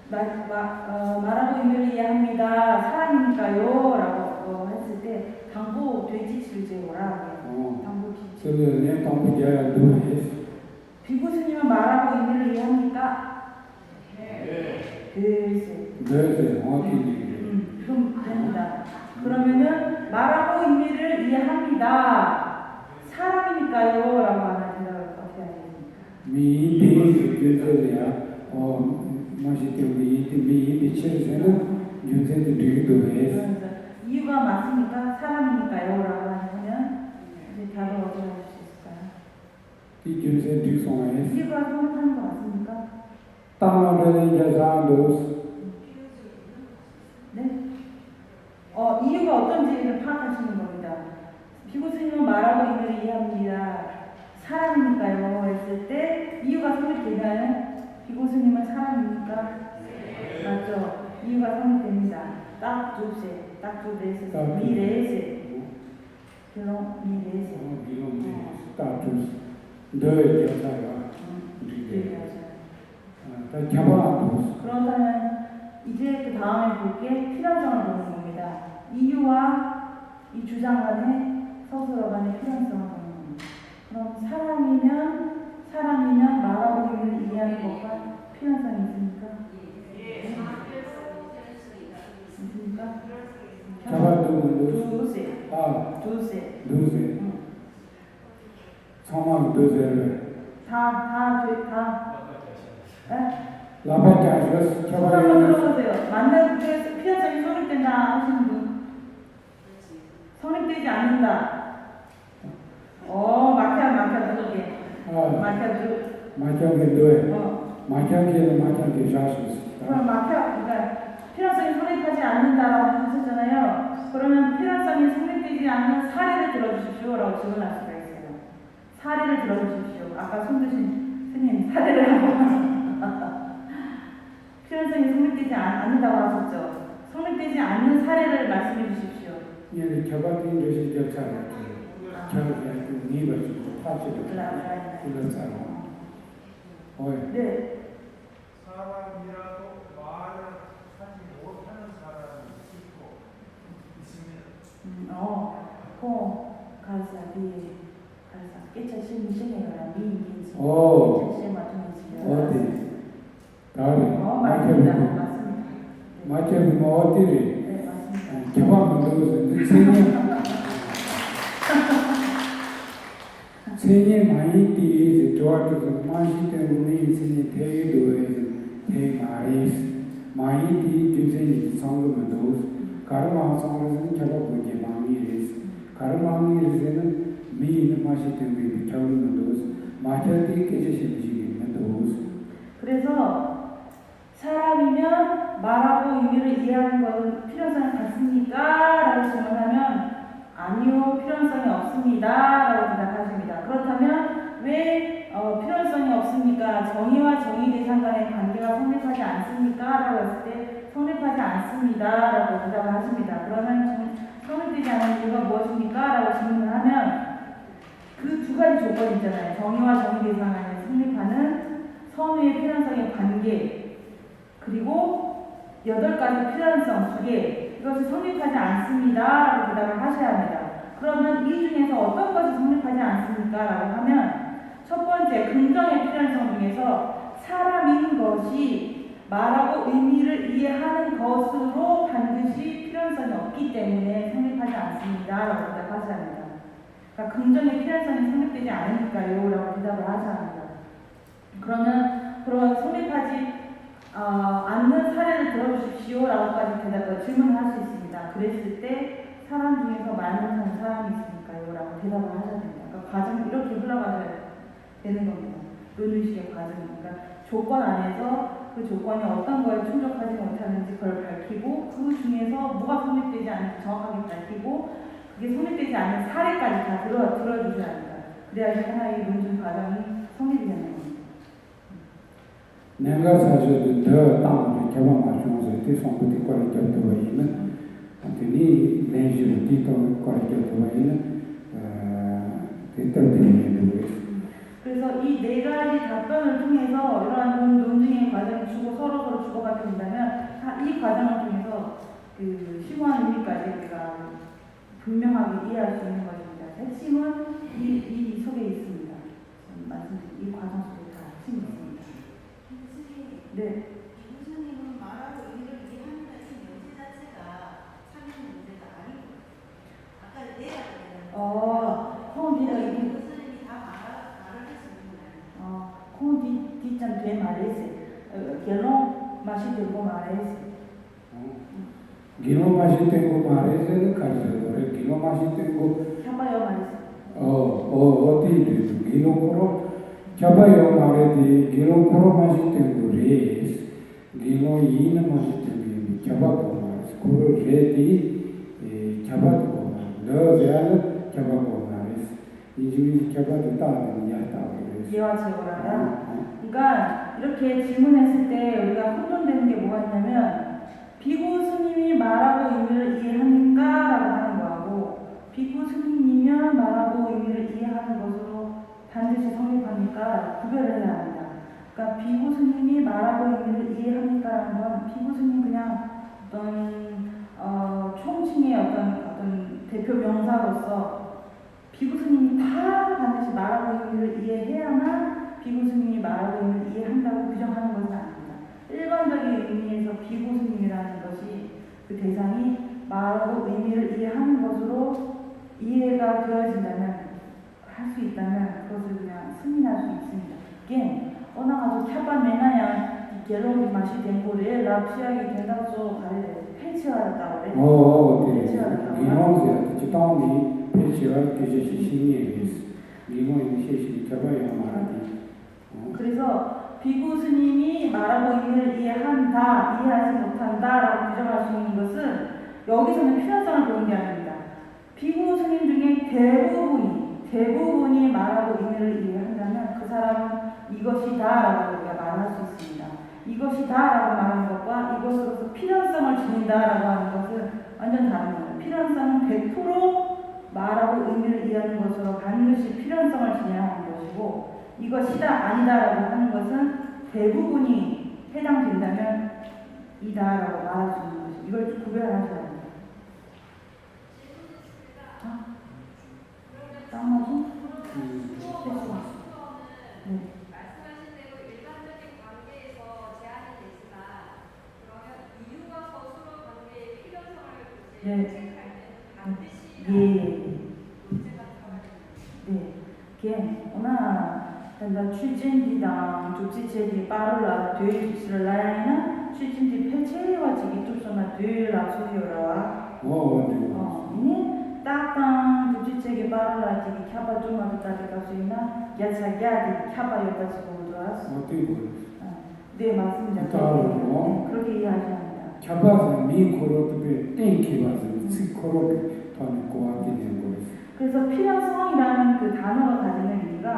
말하고 의미를 이해합니다. 사람이니까요. 라고 했을 때 당부 돼지칠제오라. 당부 지치. 그러면 당부 돼야 누구해? 비구 스님은 말하고 의미를 이해합니까? 네, 어디 그럼 됩니다. 그러면은 말하고 의미를 이해합니다. 사람이니까요. 라고 하는 대답을 어떻게 하겠습니까? 미인이 윤세야. 마시던 미인이 치르세는 윤세도 뒤도 해. 이유가 맞습니까? 사람이니까요. 라고 하면 이제 답을 어떻게 할 수 있을까요? 이 윤세 뒤송해. 이유가 성립하는 거 맞습니까? 땅으로는 여자도 네? 이유가 어떤지를 파악하시는 겁니다. 비구 스님은 말하고 의미를 이해합니다. 사람이니까요. 했을 때 이유가 성립되면 비구 스님은 사람입니까? 맞죠? 이유가 성립됩니다. 딱 두 대에서 미래에서 결론 미래에서 이런 스타투스 늘 여자가 다 잡아도 그렇다면 이제 그 다음에 볼게 필연성을 보는 겁니다. 이유와 이 주장 간의 서술어 간의 필연성을 보는 겁니다. 그럼 사람이면 말하고 의미를 이해하는 것과 필연성이 있습니까? 있습니까? 잡아도 두세. 누세 상황 누세를 다. 라바자스 한번 잡아요. 들어보세요. 맞는 그 필연성이 성립된다 하시는 분. 성립되지 않는다. 마캬 누르게. 마캬 누르. 마찬가지 누에 마찬가지 자수. 그럼 그러니까 필연성이 성립하지 않는다라고 하셨잖아요. 그러면 필연성이 성립되지 않는 사례를 들어주십시오라고 질문할 수가 있어요. 사례를 들어주십시오. 아까 손 드신 스님 사례를 한번 필연성이 성립되지 않는다고 하셨죠. 성립되지 않는 사례를 말씀해 주십시오. 얘는 겨바진 것이 격차가 겨우게 니가 좀 타지를 그렇잖아. 네. 사람이라도 말을 하지 못하는 사람이 있고 있습니다. 가사 깨차 신이라 미인께서 어디? 다음에 맞습니다. 마찬가지 어디를? 네, 맞습니다. 겨바만 넣어서 생일 많이 뒤에 좋아져서 마시 때문에 생일 대도에서 대마에서 많이 뒤 주생이 성금을 넣어서 가르마 성에서는 겨바보게 망이래서 가르마망이래서는 미인은 마시 때문에 겨울을 넣어서 마찬가지 깨지시는 넣어서 그래서 사람이면 말하고 의미를 이해하는 것은 필연성이 같습니까? 라고 질문하면 아니요, 필연성이 없습니다. 라고 대답하십니다. 그렇다면 왜 필연성이 없습니까? 정의와 정의 대상 간의 관계가 성립하지 않습니까? 라고 했을 때 성립하지 않습니다. 라고 대답을 하십니다. 그러면 성립되지 않는 이유가 무엇입니까? 라고 질문을 하면 그 두 가지 조건이 있잖아요. 정의와 정의 대상 안에 성립하는 선의의 필연성의 관계, 그리고 8가지 필연성 2개, 이것이 성립하지 않습니다. 라고 대답을 하셔야 합니다. 그러면 이 중에서 어떤 것이 성립하지 않습니까? 라고 하면 첫 번째, 긍정의 필연성 중에서 사람인 것이 말하고 의미를 이해하는 것으로 반드시 필연성이 없기 때문에 성립하지 않습니다. 라고 대답하셔야 합니다. 그러니까 긍정의 필연성이 성립되지 않으니까요. 라고 대답을 하셔야 합니다. 그러면 그런 성립하지 않는 사례를 들어주십시오. 라고까지 질문을 할 수 있습니다. 그랬을 때 사람 중에서 말 못하는 사람이 있으니까요. 라고 대답을 하셔야 됩니다. 그러니까 과정이 이렇게 흘러가셔야 되는 겁니다. 논의식의 과정이. 그러니까 조건 안에서 그 조건이 어떤 거에 충족하지 못하는지 그걸 밝히고 그 중에서 뭐가 성립되지 않는지 정확하게 밝히고 그게 성립되지 않는 사례까지 다 들어주셔야 합니다. 그래야지 하나의 논증 과정이 성립이 되는 겁니다. 내가 사실 더 땅을 개발 마시면서 대성부터 거를 겹도 있는 아니 렌즈를 뒤도 거를 겹도 있는 대termin이 그래서 이 네 가지 답변을 통해서 이러한 논증의 과정을 서로 주고받게 된다면 이 과정을 통해서 그 심오한 의미까지 우리가 분명하게 이해할 수 있는 것입니다. 핵심은 이 속에 있습니다. 말씀드린 이 과정 속에 다 핵심이 있습니다. 네. 교수님은 말하고 의미를 이해하는 이 문제 자체가 참여 문제가 아니고 아까 내가 교수님이 다 말을 할 수 있는 거예요. 콩 뒷장 뒤에 말했어요. 결론 맛이 들고 말했어요. 기노 맛이 되고 말해서 가르쳐요. 기노 맛이 되고 해봐요 말했어요. 어디 기노코로 잡아요 말해도 기노코로 맛이 되고 레스 기노 이는 맛이 되고 잡아고 말해서 그걸 레디 잡아고 너를 잡아고 말해서 이 중에 잡아도 따는 야다 예와 제거라면. 그러니까 이렇게 질문했을 때 우리가 혼돈되는 게 뭐가 있냐면 비구 스님이 말하고 의미를 이해합니까? 라고 하는 거하고 비구 스님이면 말하고 의미를 이해하는 것으로 반드시 성립합니까? 구별을 해야 합니다. 그러니까 비구 스님이 말하고 의미를 이해합니까? 라는 건 비구 스님 그냥 어떤 총칭의 어떤 대표 명사로서 비구 스님이 다 반드시 말하고 의미를 이해해야만 비구 스님이 말하고 의미를 이해한다고 규정하는 것은 아닙니다. 일반적인 의미에서 비구 스님이라는 것이 그 대상이 말하고 의미를 이해하는 것으로 이해가 되어진다면 할 수 있다면 그것을 그냥 승인할 수 있습니다. 이게 어나가도 캬바 메나야 갤로기 맛이 된 고래 랍시하게 된다고 가래 폐치하였다고 그래. 네. 기노세 지도니 폐치할 계시 신이에요. 기노의 시시 잡아야 말하기. 그래서 비구 스님이 말하고 의미를 이해한다, 이해하지 못한다라고 규정할 수 있는 것은 여기서는 필연성을 보는 게 아닙니다. 비구 스님 중에 대부분이 말하고 의미를 이해한다면 그 사람은 이것이다라고 우리가 말할 수 있습니다. 이것이다라고 말하는 것과 이것으로서 필연성을 지닌다라고 하는 것은 완전 다른 거예요. 필연성은 100% 말하고 의미를 이해하는 것으로 반드시 필연성을 지녀야 하는 것이고 이것이다 아니다라고 하는 것은 대부분이 해당된다면 이다라고 말할 수 있는 것이 이걸 구별하셔야 합니다. 짱마죠? 네. 말씀하신 대로 일반적인 관계에서 제한이 되지만 그러면 이유가 서술어 관계의 필연성을 체크할 때는 반드시 문제가 들어가야 됩니다. 네. 걔 오나 취진디당 조치체디 빠르라 뒤에 조치를 라야이나 취진디 폐체와 지기 쫓아나 뒤에 라소리오라 이니 딱땅 조치체기 빠르라 지기 캬바 좀마도 따지 가수이나 야차야디 캬바 여가지고 들어왔어. 네 맞습니다. 그렇게 이해하셔야 합니다. 캬바는 미코로도 땡키바는 시코로 더는 고하게 되는 거예요. 그래서 필연성이라는 그 단어가 가지는 의미가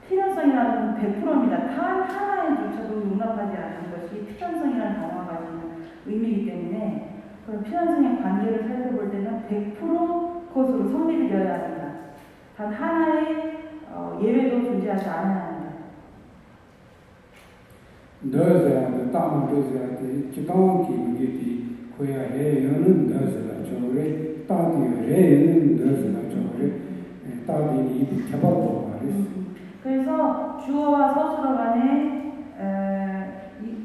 필연성이라는 100%입니다. 단 하나에조차도 용납하지 않는 것이 필연성이라는 단어가 가지는 의미이기 때문에 그런 필연성의 관계를 살펴볼 때는 100% 것으로 성리를 이어야 합니다. 단 하나의 예외도 존재하지 않아야 합니다. 德是大门都是的，就当给那个的，可以人人德是的，就是大的人人德是的，就是大的你的贴包多嘛的。 그래서 주어와 서술어 간에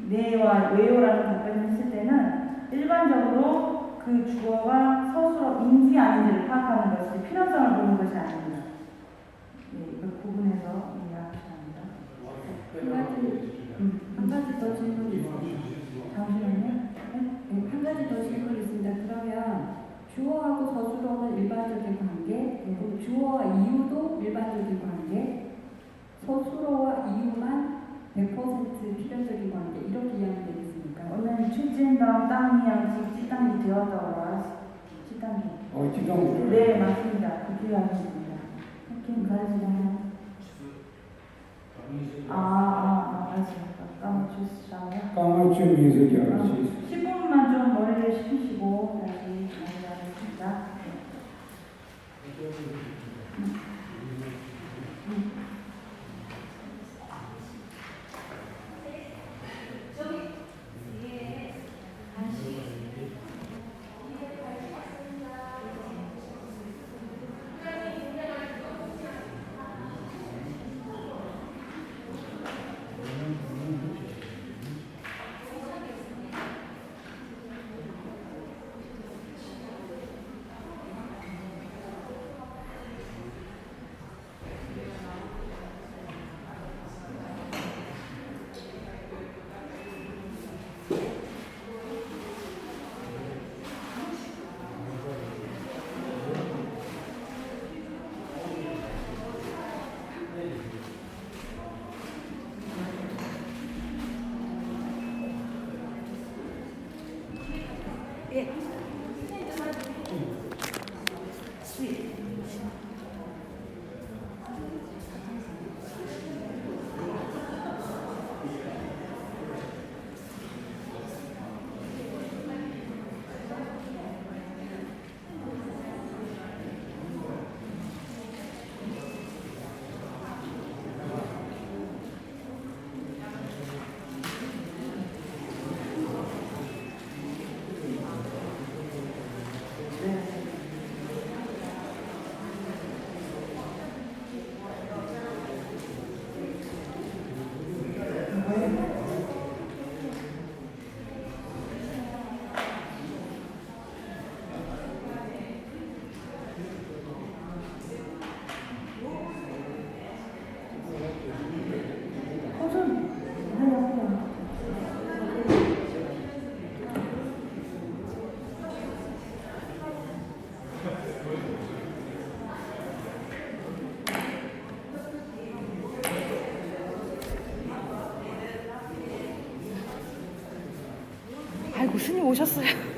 내와 외요라는 답변을 했을 때는 일반적으로 그 주어가 서술어 인지 아닌지를 파악하는 것이 필요성을 보는 것이 아닙니다. 네, 이걸 구분해서 이해하셔야 합니다. 한 가지 더 질문이 있습니다. 잠시만요. 네, 한 가지 더 질문이 있습니다. 그러면 주어하고 서술어는 일반적인 관계, 그리고 주어와 이유도 일반적인 관계, 서술어와 이유만 100% 필연적인 관계 이렇게 이해하면 되겠습니까? 오늘 출진당 땅이양 찌땅이 되었다고 찌땅이. 激动的。 네, 맞습니다. 그렇게 하면 됩니다. 이렇게 가르치면 알겠습니다. 까먹으시라고요? 刚刚去名字叫了去。 10분만 좀 머리를 식히시고 다시 마무리하겠습니다. 아이고 스님 오셨어요.